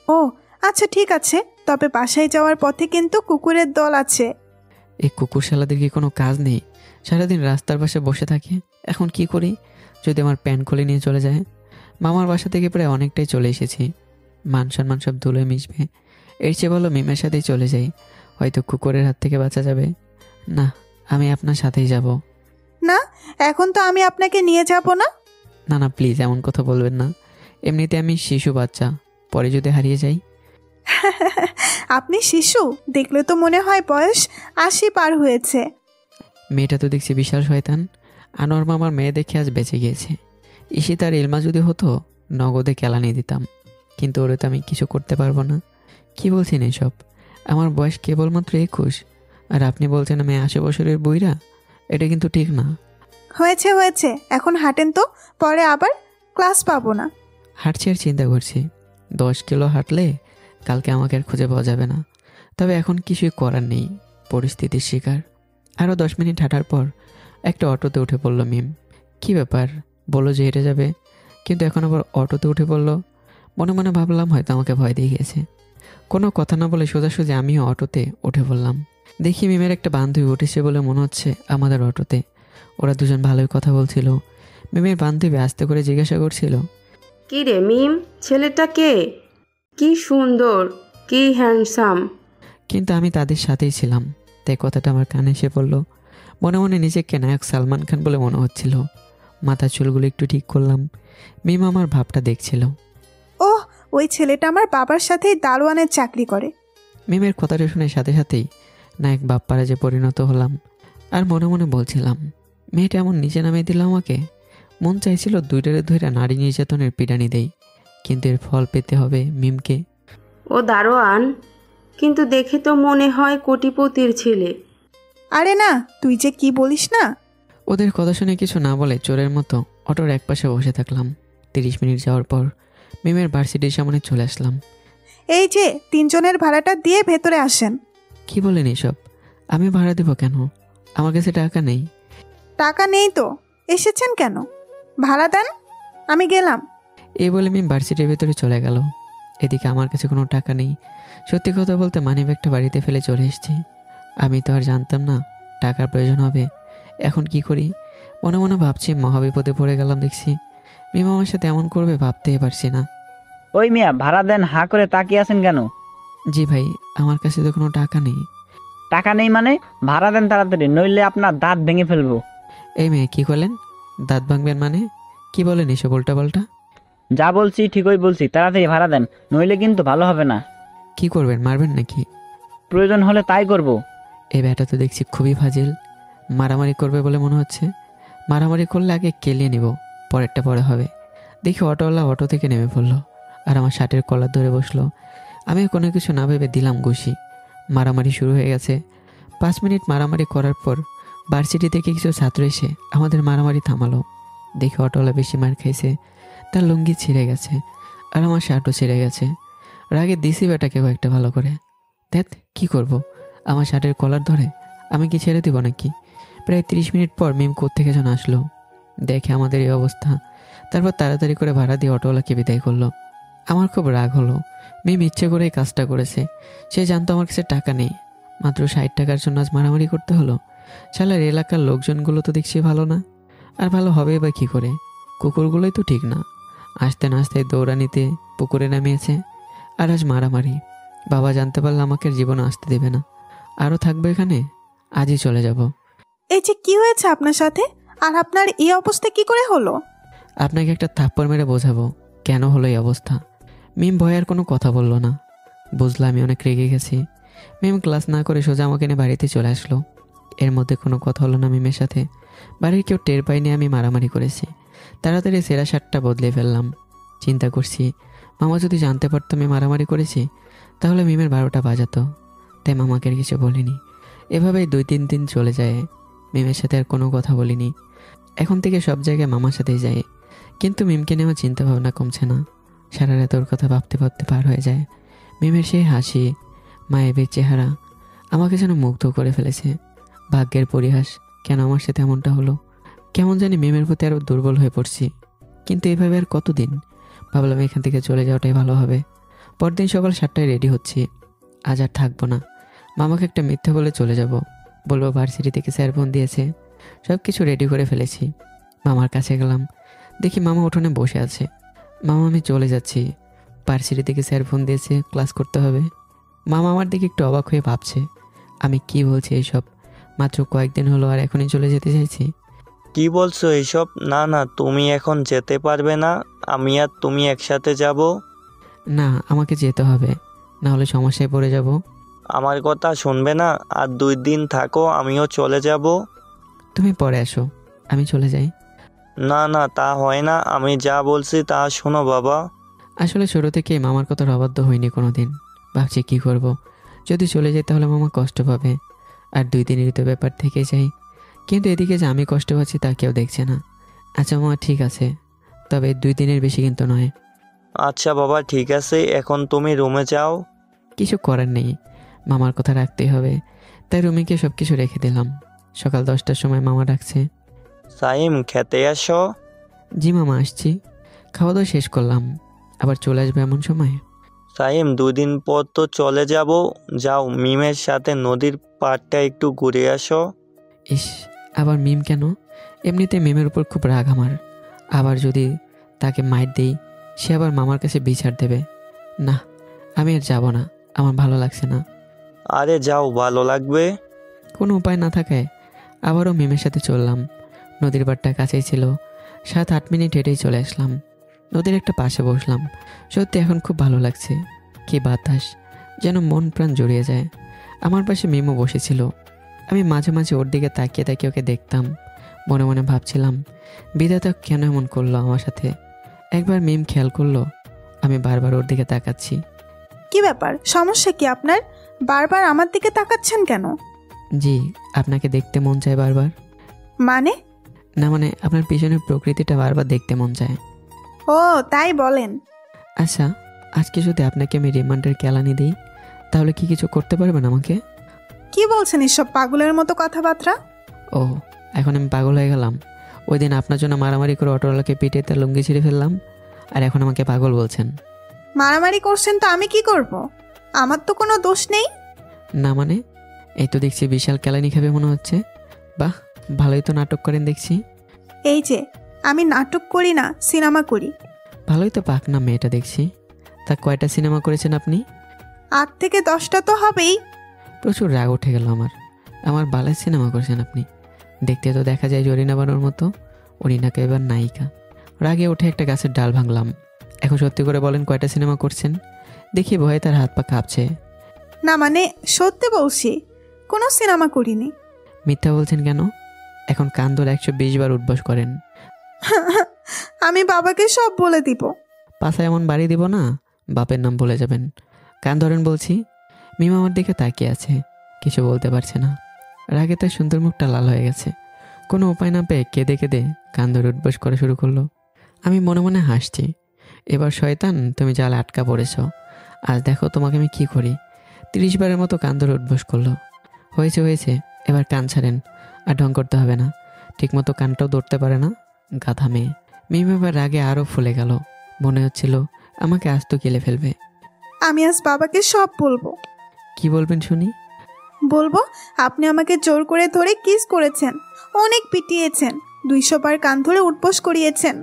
ও আচ্ছা ঠিক আছে, তবে বাসায় যাওয়ার পথে কিন্তু কুকুরের দল আছে। এই কুকুর শালাদের কি কোনো কাজ নেই? সারাদিন রাস্তার পাশে বসে থাকে। এখন কি করি? যদি আমার প্যান্ট খুলে নিয়ে চলে যায়। মামার বাসা থেকে প্রায় অনেকটাই চলে এসেছি, মান সম্মান সব ধুলোয় মিশবে। এর চেয়ে ভালো মিমের সাথেই চলে যাই, হয়তো কুকুরের হাত থেকে বাঁচা যাবে। না, আমি আপনার সাথেই যাব। না, এখন তো আমি আপনাকে নিয়ে যাব না। না না প্লিজ, এমন কথা বলবেন না। এমনিতে আমি শিশু বাচ্চা, পরে যদি হারিয়ে যাই। আপনি শিশু? দেখলে তো মনে হয় বয়স 80 পার হয়েছে। মেয়েটা তো দেখছি বিশাল শয়তান। আনোয়ার মামার মেয়ে দেখে আজ বেঁচে গিয়েছে। ঈশিতা আর ইলমা যদি হতো, নগদে কেলানি দিতাম, কিন্তু ওরে তো আমি কিছু করতে পারবো না। কি বলছেন এসব? আমার বয়স কেবলমাত্র 21, আর আপনি বলছেন আমি 80 বছরের বুইড়া? এটা কিন্তু ঠিক না। হয়েছে হয়েছে, এখন হাঁটেন তো, পরে আবার ক্লাস পাবো না। হাঁটছি আর চিন্তা করছি, 10 কিলো হাঁটলে কালকে আমাকে আর খুঁজে পাওয়া যাবে না। তবে এখন কিছুই করার নেই, পরিস্থিতির শিকার। আরও 10 মিনিট হাঁটার পর একটা অটোতে উঠে পড়ল মিম। কি ব্যাপার, বললো যে হেঁটে যাবে, কিন্তু এখন আবার অটোতে উঠে পড়লো। মনে মনে ভাবলাম হয়তো আমাকে ভয় দিয়ে গেছে। কোনো কথা না বলে সোজাসুজি আমিও অটোতে উঠে পড়লাম। দেখি মিমের একটা বান্ধবী উঠেছে বলে মনে হচ্ছে আমাদের অটোতে। ওরা দুজন ভালোই কথা বলছিল। মিমের বান্ধবী আস্তে করে জিজ্ঞাসা করছিল, কি রে মিম, ছেলেটা কে? কি সুন্দর, কি হ্যান্ডসাম। কিন্তু আমি তাদের সাথেই ছিলাম, তাই কথাটা আমার কানে এসে পড়ল। মনে মনে নিজেকে নায়ক সালমান খান বলে মনে হচ্ছিল। মাথার চুলগুলো একটু ঠিক করলাম। মিম আমার ভাবটা দেখছিল। ওহ, ওই ছেলেটা আমার বাবার সাথেই দারোয়ানের চাকরি করে। মিমের কথাটা শুনে সাথে সাথেই নায়ক বাপ্পারা যে পরিণত হলাম। আর মনে মনে বলছিলাম, মেয়েটা এমন নিচে নামিয়ে দিল আমাকে। মন চাইছিল দুইটারে ধরে নারী নির্যাতনের পিটানি দেই, কিন্তু এর ফল পেতে হবে মিমকে। ও দারোয়ান, কিন্তু দেখে তো মনে হয় কোটিপতির ছেলে। আরে না, তুই যে কি বলিস না। ওদের কথা শুনে কিছু না বলে চোরের মতো অটোর একপাশে বসে থাকলাম। 30 মিনিট যাওয়ার পর মিমের ভার্সিটির সামনে চলে আসলাম। এই যে 3 জনের ভাড়াটা দিয়ে ভেতরে আসেন। কি বলেন এসব? আমি ভাড়া দেবো কেন? আমার কাছে টাকা নেই। টাকা নেই তো এসেছেন কেন? ভাড়া দেন, আমি গেলাম। এই বলে মিম ভার্সিটির ভেতরে চলে গেল। এদিকে আমার কাছে কোনো টাকা নেই। সত্যি কথা বলতে মানিব্যাগটা বাড়িতে ফেলে চলে এসেছি। আমি তো আর জানতাম না টাকার প্রয়োজন হবে। এখন কি করি? মনে মনে ভাবছি, মহাবিপদে পড়ে গেলাম দেখছি। মিম আমার সাথে এমন করবে ভাবতেই পারছি না। ওই মিয়া, ভাড়া দেন, হা করে তাকিয়ে আছেন কেন? জি ভাই, আমার কাছে তো কোনো টাকা নেই। টাকা নেই মানে? ভাড়া দেন তাড়াতাড়ি, নইলে আপনার দাঁত ভেঙে ফেলবো। এই মেয়ে কি করলেন? দাঁত ভাঙবেন মানে? কি বলেন এসব উল্টা পাল্টা? যা বলছি ঠিকই বলছি, তাড়াতাড়ি ভাড়া দেন, নইলে কিন্তু ভালো হবে না। কি করবেন, মারবেন নাকি? প্রয়োজন হলে তাই করব। এই ব্যাটা তো দেখছি খুবই ফাজিল। মারামারি করবে বলে মনে হচ্ছে। মারামারি করলে আগে কেলিয়ে নিব, পরেরটা পরে হবে। দেখি অটোওয়ালা অটো থেকে নেমে পড়লো আর আমার শার্টের কলার ধরে বসলো। আমি কোনো কিছু না ভেবে দিলাম ঘুষি। মারামারি শুরু হয়ে গেছে। 5 মিনিট মারামারি করার পর ভার্সিটি থেকে কিছু ছাত্র এসে আমাদের মারামারি থামালো। দেখি অটোওয়ালা বেশি মার খাইছে, তার লুঙ্গি ছিঁড়ে গেছে আর আমার শার্টও ছিঁড়ে গেছে। রাগে দিছি বেটাকে কয়েকটা ভালো করে। দেখ কি করব, আমার শার্টের কলার ধরে আমি কি ছেড়ে দিব নাকি? প্রায় 30 মিনিট পর মিম কোত্থেকে যেন আসলো। দেখে আমাদের এই অবস্থা, তারপর তাড়াতাড়ি করে ভাড়া দিয়ে অটোওয়ালাকে বিদায় করলো। আমার খুব রাগ হলো। মিম ইচ্ছে করে এই কাজটা করেছে। সে জানতো আমার কাছে টাকা নেই। মাত্র 60 টাকার জন্য আজ মারামারি করতে হলো। শালার এলাকার লোকজনগুলো তো দেখছি ভালো না। আর ভালো হবে বা কী করে? কুকুরগুলোই তো ঠিক না। আসতে না আসতে দৌড়ানিতে পুকুরে নামিয়েছে, আর আজ মারামারি। বাবা জানতে পারলে আমাকে আর জীবনে আসতে দেবে না। আরও থাকবে এখানে? আজই চলে যাব। এই যে কি হয়েছে আপনার সাথে, আর আপনার এই অবস্থা কি করে হলো? আপনাকে একটা থাপ্পড় মেরে বোঝাবো কেন হলো এই অবস্থা। মিম ভয় আর কোনো কথা বলল না। বুঝলাম আমি অনেক রেগে গেছি। মিম ক্লাস না করে সোজা আমাকে নিয়ে বাড়িতে চলে আসলো। এর মধ্যে কোনো কথা হলো না মিমের সাথে। বাড়ির কেউ টের পাইনি আমি মারামারি করেছি। তাড়াতাড়ি সেরা শার্টটা বদলে ফেললাম। চিন্তা করছি মামা যদি জানতে পারতো আমি মারামারি করেছি তাহলে মিমের 12টা বাজাতো। তাই মামাকে আর কিছু বলিনি। এভাবেই 2-3 দিন চলে যায়। মিমের সাথে আর কোনো কথা বলিনি। এখন থেকে সব জায়গায় মামার সাথেই যাই। কিন্তু মিমকে নিয়ে আমার চিন্তা ভাবনা কমছে না। সারা রাত ওর কথা ভাবতে ভাবতে পার হয়ে যায়। মিমের সেই হাসি, মায়াবীর চেহারা আমাকে যেন মুগ্ধ করে ফেলেছে। ভাগ্যের পরিহাস, কেন আমার সাথে এমনটা হলো। কেমন জানি মিমের প্রতি আরও দুর্বল হয়ে পড়ছি। কিন্তু এভাবে আর কতদিন? ভাবলাম এখান থেকে চলে যাওয়াটাই ভালো হবে। পরদিন সকাল 7টায় রেডি হচ্ছি। আজ আর থাকবো না। মামাকে একটা মিথ্যে বলে চলে যাব। বলবো ভার্সিটি থেকে স্যার ফোন দিয়েছে। সব কিছু রেডি করে ফেলেছি। মামার কাছে গেলাম, দেখি মামা উঠোনে বসে আছে। মামা আমি চলে যাচ্ছি, ভার্সিটি থেকে স্যার ফোন দিয়েছে, ক্লাস করতে হবে। মামা আমার দিকে একটু অবাক হয়ে ভাবছে আমি কি বলছি এইসব। মাত্র কয়েকদিন হলো আর এখনই চলে যেতে চাইছি। কি বলছো এইসব? না না, তুমি এখন যেতে পারবে না। আমি আর তুমি একসাথে যাব। না, আমাকে যেতে হবে, না হলে সমস্যায় পড়ে যাব। আমার কথা শুনবে না? আর 2 দিন থাকো, আমিও চলে যাব। তুমি পরে আসো, আমি চলে যাই। না না, তা হয় না। আমি যা বলছি তা শোনো বাবা। আসলে ছোট থেকে মামার কথার অবাধ্য হয়নি কোনো দিন। ভাবছি কি করব, যদি চলে যাই তাহলে মামা কষ্ট পাবে। আর 2 দিনেরই তো ব্যাপার থেকে যাই। কিন্তু এদিকে যে আমি কষ্ট পাচ্ছি তা কেউ দেখছে না। আচ্ছা মামা ঠিক আছে, তবে 2 দিনের বেশি কিন্তু নয়। আচ্ছা বাবা ঠিক আছে, এখন তুমি রুমে যাও। কিছু করার নেই, মামার কথা রাখতেই হবে। তাই রুমে গিয়ে সব কিছু রেখে দিলাম। সকাল 10টার সময় মামা ডাকছে, সাইম খেতে আসো। জি মামা আসছি। খাওয়া দাওয়া শেষ করলাম, আবার চলে আসবে এমন সময়? সাইম 2 দিন পর তো চলে যাব। যাও মিমের সাথে নদীর পাড়টা একটু ঘুরে আসো। ইস, আবার মিম কেন? এমনিতে মিমের উপর খুব রাগ আমার। আবার যদি তাকে মাইর দেই সে আবার মামার কাছে বিচার দেবে। না, আমি আর যাব না, আমার ভালো লাগছে না। আরে যাও, ভালো লাগবে। কোনো উপায় না থাকায় আবারও মিমের সাথে চললাম। নদীর পাড়টা কাছেই ছিল। 7-8 মিনিট হেঁটেই চলে আসলাম। নদীর একটা পাশে বসলাম। সত্যি এখন খুব ভালো লাগছে। কি বাতাস, যেন মন প্রাণ জড়িয়ে যায়। আমার পাশে মিমও বসেছিল। আমি মাঝে মাঝে ওর দিকে তাকিয়ে তাকিয়ে ওকে দেখতাম। মনে মনে ভাবছিলাম বিধাতা কেন এমন করলো আমার সাথে। একবার মিম খেয়াল করলো আমি বারবার ওর দিকে তাকাচ্ছি। কি ব্যাপার, সমস্যা কি আপনার? বারবার আমার দিকে তাকাচ্ছেন কেন? জি, আপনাকে দেখতে মন চায় বারবার। মানে? না মানে আপনার পিছনের প্রকৃতিটা বারবার দেখতে মন চায়। ও তাই বলেন। আচ্ছা, আজকে যদি আপনাকে আমি রিমান্ডের কেলানি দিই তাহলে কি কিছু করতে পারবেন আমাকে? কি বলছেন এসব পাগলের মতো কথাবার্তা? ও, এখন আমি পাগল হয়ে গেলাম। ওই দিন আপনার জন্য মারামারি করে অটোওয়ালাকে পিটিয়ে তার লুঙ্গি ছিঁড়ে ফেললাম, আর এখন আমাকে পাগল বলছেন? মারামারি করছেন তো আমি কি করব? আমার তো কোনো দোষ নেই। না মানে? এই তো দেখছি বিশাল কেলানি খাবে মনে হচ্ছে। বাহ, ভালোই তো নাটক করেন দেখছি। এই যে আমি নাটক করি না, সিনেমা করি। ভালোই তো পাক না মেয়েটা দেখছি। তা কয়টা সিনেমা করেছেন আপনি? 8 থেকে 10টা তো হবেই। প্রচুর রাগ উঠে গেল আমার। আমার বালের সিনেমা করেছেন আপনি। দেখতে তো দেখা যায় জরিনা বানোর মতো, অরিনাকে এবার নায়িকা। রাগে উঠে একটা গাছের ডাল ভাঙলাম। এখন সত্যি করে বলেন কয়টা সিনেমা করছেন? দেখি ভয়ে তার হাত পা কাঁপছে। না মানে সত্যি বলছি, কোনো সিনেমা করিনি। মিথ্যা বলছেন কেন? এখন কান ধরে 120 বার উঠবস করেন। আমি বাবাকে সব বলে দিব। পাশায় এমন বাড়ি দিব না, বাপের নাম বলে যাবেন। কান ধরেন বলছি। মিম আমার দিকে তাকিয়ে আছে, কিছু বলতে পারছে না। রাগে তার সুন্দর মুখটা লাল হয়ে গেছে। কোনো উপায় না পেয়ে কেঁদে কেঁদে কান ধরে উঠবস করা শুরু করলো। আমি মনে মনে হাসছি। এবার শয়তান, তুমি জালে আটকা পড়েছ। আজ দেখো তোমাকে আমি কি করি। 30 বারের মতো কান ধরে উঠবস করলো। হয়েছে হয়েছে, এবার কান ছাড়েন, আর ঢং করতে হবে না। ঠিকমতো কানটাও ধরতে পারে না, গাধা মেয়ে। মিম এবার রাগে আরও ফুলে গেল। মনে হচ্ছিল আমাকে আজ তো গেলে ফেলবে। আমি আজ বাবাকে সব বলবো। কি বলবেন শুনি? বলবো আপনি আমাকে জোর করে ধরে কিস করেছেন, অনেক পিটিয়েছেন, 200 বার কান ধরে উঠবস করিয়েছেন।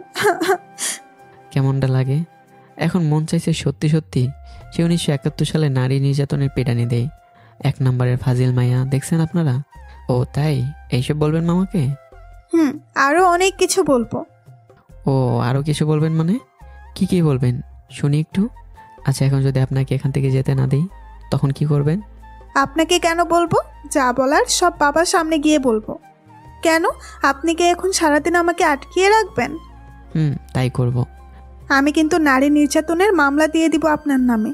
কেমনটা লাগে? এখন মন চাইছে সত্যি সত্যি সে 1971 সালে নারী নির্যাতনের পেটানি দেয়। 1 নম্বরের ফাজিল মাইয়া, দেখছেন আপনারা? ও তাই, এইসব বলবেন মামাকে? আরো অনেক কিছু বলবো। ও আরও কিছু বলবেন মানে? কি কি বলবেন শুনি একটু। আচ্ছা, এখন যদি আপনাকে এখান থেকে যেতে না দিই তখন কি করবেন? আপনাকে কেন বলবো? যা বলার সব বাবার সামনে গিয়ে বলবো। কেন, আপনি কি এখন সারাদিন আমাকে আটকিয়ে রাখবেন? তাই করব। আমি কিন্তু নারী নির্যাতনের মামলা দিয়ে দিব আপনার নামে।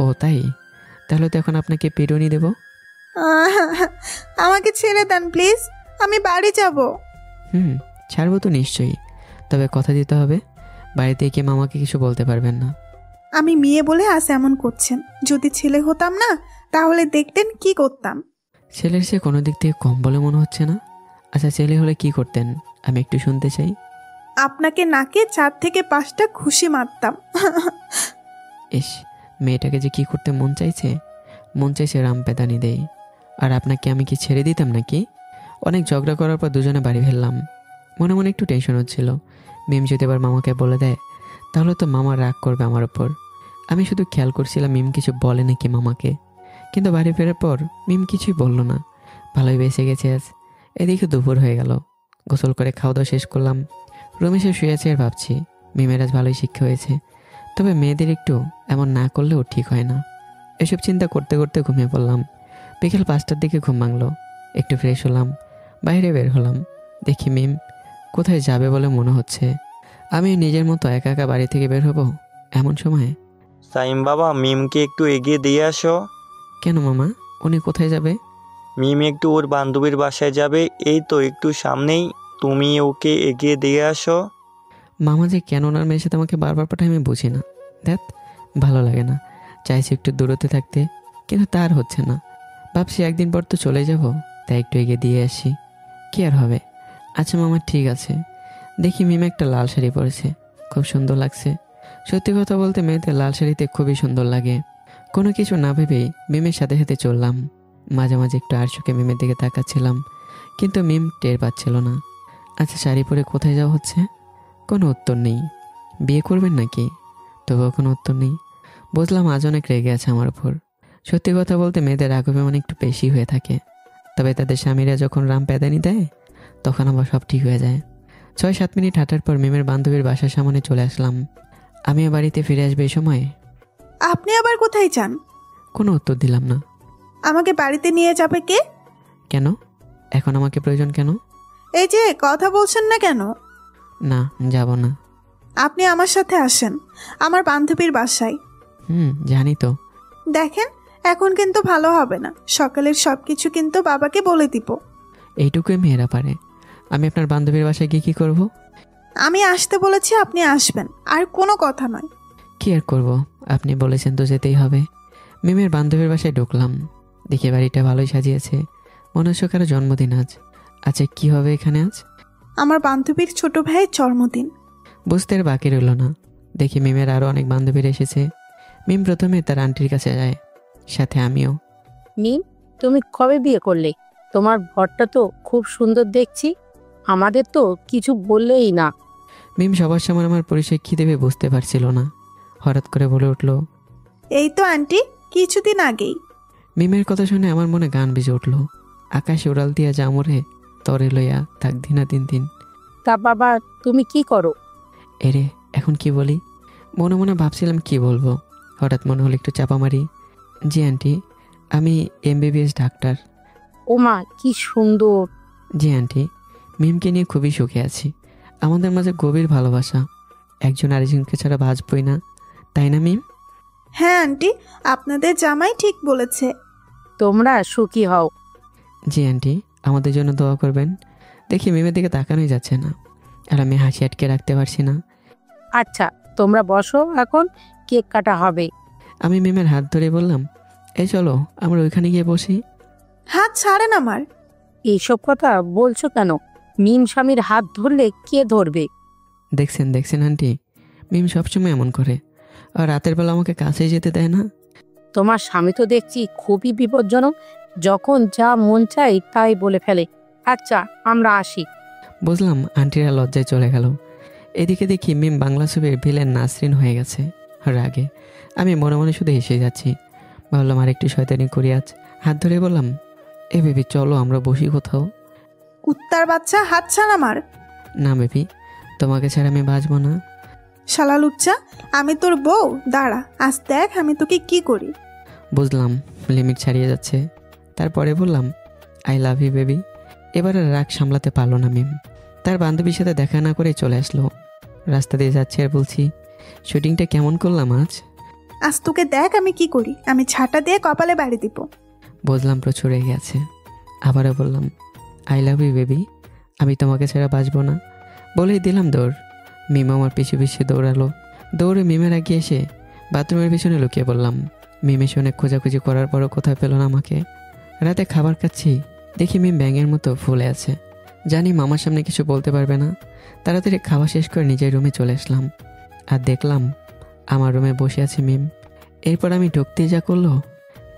ও তাই, তাহলে তো এখন আপনাকে পিটুনি দেব। আমাকে ছেড়ে দেন প্লিজ, আমি বাড়ি যাব। ছাড়বো তো নিশ্চয়ই, তবে কথা দিতে হবে বাড়িতে গিয়ে মামাকে কিছু বলতে পারবেন না। আমি মেয়ে বলে আজ এমন করছেন, যদি ছেলে হতাম না তাহলে দেখতেন কি করতাম। ছেলের সে কোনো দিক থেকে কম বলে মনে হচ্ছে না। আচ্ছা, ছেলে হলে কি করতেন আমি একটু শুনতে চাই। আপনাকে নাকে 4 থেকে 5টা ঘুষি মারতাম। ইস, মেয়েটাকে যে কি করতে মন চাইছে রাম পেদানি দেই। আর আপনাকে আমি কি ছেড়ে দিতাম নাকি? অনেক ঝগড়া করার পর দুজনে বাড়ি ফেললাম। মনে মনে একটু টেনশন হচ্ছিল, মিম যদি এবার মামাকে বলে দেয় তাহলে তো মামা রাগ করবে আমার ওপর। আমি শুধু খেয়াল করছিলাম মিম কিছু বলে নাকি মামাকে, কিন্তু বাড়ি ফেরার পর মিম কিছুই বলল না। ভালোই বেঁচে গেছে আজ। এদিকে দুপুর হয়ে গেল, গোসল করে খাওয়া দাওয়া শেষ করলাম। রুমে সে শুয়ে আছে আর ভাবছি মিমের আজ ভালোই শিক্ষা হয়েছে, তবে মেয়েদের একটু এমন না করলেও ঠিক হয় না। এসব চিন্তা করতে করতে ঘুমিয়ে পড়লাম। বিকেল 5টার দিকে ঘুম ভাঙলো। একটু ফ্রেশ হলাম, বাইরে বের হলাম। দেখি মিম কোথায় যাবে বলে মনে হচ্ছে। আমি নিজের মতো একা একা বাড়ি থেকে বের হব এমন সময়। সাইম বাবা, মিমকে একটু এগিয়ে দিয়ে আসো। কেন মামা, উনি কোথায় যাবে? মিম একটু ওর বান্ধবীর বাসায় যাবে, এই তো একটু সামনেই, তুমি ওকে এগিয়ে দিয়ে আসো। মামা যে কেন ওনার মেয়ের সাথে আমাকে বারবার পাঠায় আমি বুঝি না। দেখ, ভালো লাগে না, চাইছি একটু দূরত্বে থাকতে, কিন্তু তার হচ্ছে না। ভাবছি একদিন পর তো চলে যাব, তাই একটু এগিয়ে দিয়ে আসি, কি আর হবে। আচ্ছা মামা, ঠিক আছে। দেখি মিম একটা লাল শাড়ি পরেছে, খুব সুন্দর লাগছে। সত্যি কথা বলতে মেয়েদের লাল শাড়িতে খুবই সুন্দর লাগে। কোনো কিছু না ভেবেই মিমের সাথে সাথে চললাম। মাঝে মাঝে একটু আড়চোখে মিমের দিকে তাকাচ্ছিলাম, কিন্তু মিম টের পাচ্ছিল না। আচ্ছা, শাড়ি পরে কোথায় যাওয়া হচ্ছে? কোনো উত্তর নেই। বিয়ে করবেন নাকি? তবুও কোনো উত্তর নেই। বুঝলাম আজ অনেক রেগে আছে আমার উপর। সত্যি কথা বলতে মেয়েদের রাগ অভিমান একটু বেশি হয়ে থাকে, তবে তাদের স্বামীরা যখন রাম প্যাদানি দেয় তখন আবার সব ঠিক হয়ে যায়। 6-7 মিনিট হাঁটার পর মিমের বান্ধবীর বাসার সামনে চলে আসলাম। আমিও বাড়িতে ফিরে আসবে এই সময়। আপনি আবার কোথায় যান? কোনো উত্তর দিলাম না। আমাকে বাড়িতে নিয়ে যাবে কে? কেন, এখন আমাকে প্রয়োজন কেন? এই যে কথা বলছেন না কেন? না, যাব না। আপনি আমার সাথে আসেন আমার বান্ধবীর বাসায়। জানি তো। দেখেন, এখন কিন্তু ভালো হবে না, সকালের সবকিছু কিন্তু বাবাকে বলে দিব। এইটুকুই মেয়েরা পারে। আমি আপনার বান্ধবীর বাসায় গিয়ে কি করব? আমি আসতে বলেছি, আপনি আসবেন, আর কোনো কথা নয়। কি আর করব, আপনি বলেছেন তো যেতেই হবে। মিমের বান্ধবীর বাসায় ঢুকলাম, দেখি বাড়িটা ভালোই সাজিয়েছে, মনে হচ্ছে কারো জন্মদিন আজ। আচ্ছা, কি হবে এখানে আজ? আমার বান্ধবীর ছোট ভাইয়ের জন্মদিন। বুঝতে আর বাকি রইল না, দেখি মিমের আরও অনেক বান্ধবীরা এসেছে। মিম প্রথমে তার আন্টির কাছে যায়, সাথে আমিও। মিম, তুমি কবে বিয়ে করলে? তোমার ঘরটা তো খুব সুন্দর দেখছি, আমাদের তো কিছু বললেই না। মিম সবার সামনে আমার পরিচয় কি দেবে বুঝতে পারছিল না, হঠাৎ করে বলে উঠল, এই তো আন্টি, কিছুদিন আগেই। মিমের কথা শুনে আমার মনে গান বেজে উঠল। আকাশে উড়াল দিয়া জামরে তরে লইয়া থাক দিনা দিন দিন। তা বাবা, তুমি কি করো? এরে, এখন কি বলি? মনে মনে ভাবছিলাম কি বলবো, হঠাৎ মনে হলো একটু চাপা মারি। জি আন্টি, আমি MBBS ডাক্তার। ও মা, কি সুন্দর। জি আন্টি, মিমকে নিয়ে খুবই সুখে আছি। আমাদের মাঝে গভীর ভালোবাসা, একজন আরেকজনকে ছাড়া বাঁচবই না, তাই না মিম? হ্যাঁ আন্টি, আপনাদের জামাই ঠিক বলেছে। তোমরা সুখী হও। জি আন্টি, আমাদের জন্য দোয়া করবেন। দেখি মিমের দিকে তাকানোই যাচ্ছে না, আর আমি হাসি আটকে রাখতে পারছি না। আচ্ছা, তোমরা বসো, এখন কেক কাটা হবে। আমি মিমের হাত ধরে বললাম, এই চলো আমরা ওইখানে গিয়ে বসি। হাত ছাড়েন আমার। এইসব কথা বলছো কেন? মিম স্বামীর হাত ধরলে কে ধরবে? দেখছেন আন্টি, মিম সবসময় এমন করে, আর রাতের বেলা আমাকে কাছেই যেতে দেয় না। তোমার স্বামী তো দেখছি খুবই বিপজ্জনক, যখন যা মন চাই তাই বলে ফেলে। আচ্ছা, আমরা আসি। বুঝলাম আন্টিরা লজ্জায় চলে গেল। এদিকে দেখি মিম বাংলা ছবির ভিলেন নাসরিন হয়ে গেছে, রাগে আমি মনে মনে শুধু হেসে যাচ্ছি। ভাবলাম আর একটু শয়তানি করি আজ। হাত ধরে বললাম, এ বেবি চলো আমরা বসি কোথাও। কুত্তার বাচ্চা, হাত ছাড় আমার। না বেবি, তোমাকে ছাড়া আমি বাঁচবো না। শালা লুচ্চা, আমি তোর বউ, দাঁড়া আজ দেখ আমি তোকে কি করি। বুঝলাম লিমিট ছাড়িয়ে যাচ্ছে। তারপরে বললাম, আই লাভ ইউ বেবি। এবার আর রাগ সামলাতে পারলো না মিম। তার বান্ধবীর সাথে দেখা না করে চলে আসলো। রাস্তা দিয়ে যাচ্ছি আর বলছি, শুটিংটা কেমন করলাম আজ? আজ তোকে দেখ আমি কি করি, আমি ছাটা দিয়ে কপালে বাড়ি দিব। বুঝলাম প্রচুর রেগে আছে। আবারও বললাম, আই লাভ ইউ বেবি, আমি তোমাকে ছাড়া বাঁচবো না। বলেই দিলাম দৌড়। মিম আমার পিছু পিছু দৌড়ালো। দৌড়ে মিমের আগে এসে বাথরুমের পিছনে লুকিয়ে পড়লাম। মিমের সঙ্গে খোঁজাখুঁজি করার পরও কোথাও পেল না আমাকে। রাতে খাবার খাচ্ছি, দেখি মিম ব্যাঙের মতো ফুলে আছে। জানি মামার সামনে কিছু বলতে পারবে না। তাড়াতাড়ি খাওয়া শেষ করে নিজের রুমে চলে আসলাম। আর দেখলাম আমার রুমে বসে আছে মিম। এরপর আমি ঢুকতেই যা করলো,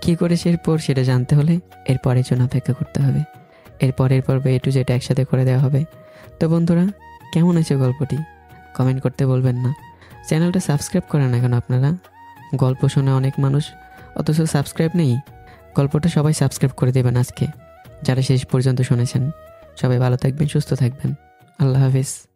কী করেছে এরপর সেটা জানতে হলে এরপরের জন্য অপেক্ষা করতে হবে। এরপরের পর্বে A to Z একসাথে করে দেওয়া হবে। তো বন্ধুরা, কেমন আছে গল্পটি কমেন্ট করতে বলবেন না। চ্যানেলটা সাবস্ক্রাইব করেন না কেন আপনারা? গল্প শোনে অনেক মানুষ, অথচ সাবস্ক্রাইব নেই। গল্পটা সবাই সাবস্ক্রাইব করে দেবেন আজকে, যারা শেষ পর্যন্ত শুনেছেন। সবাই ভালো থাকবেন, সুস্থ থাকবেন। আল্লাহ হাফিজ।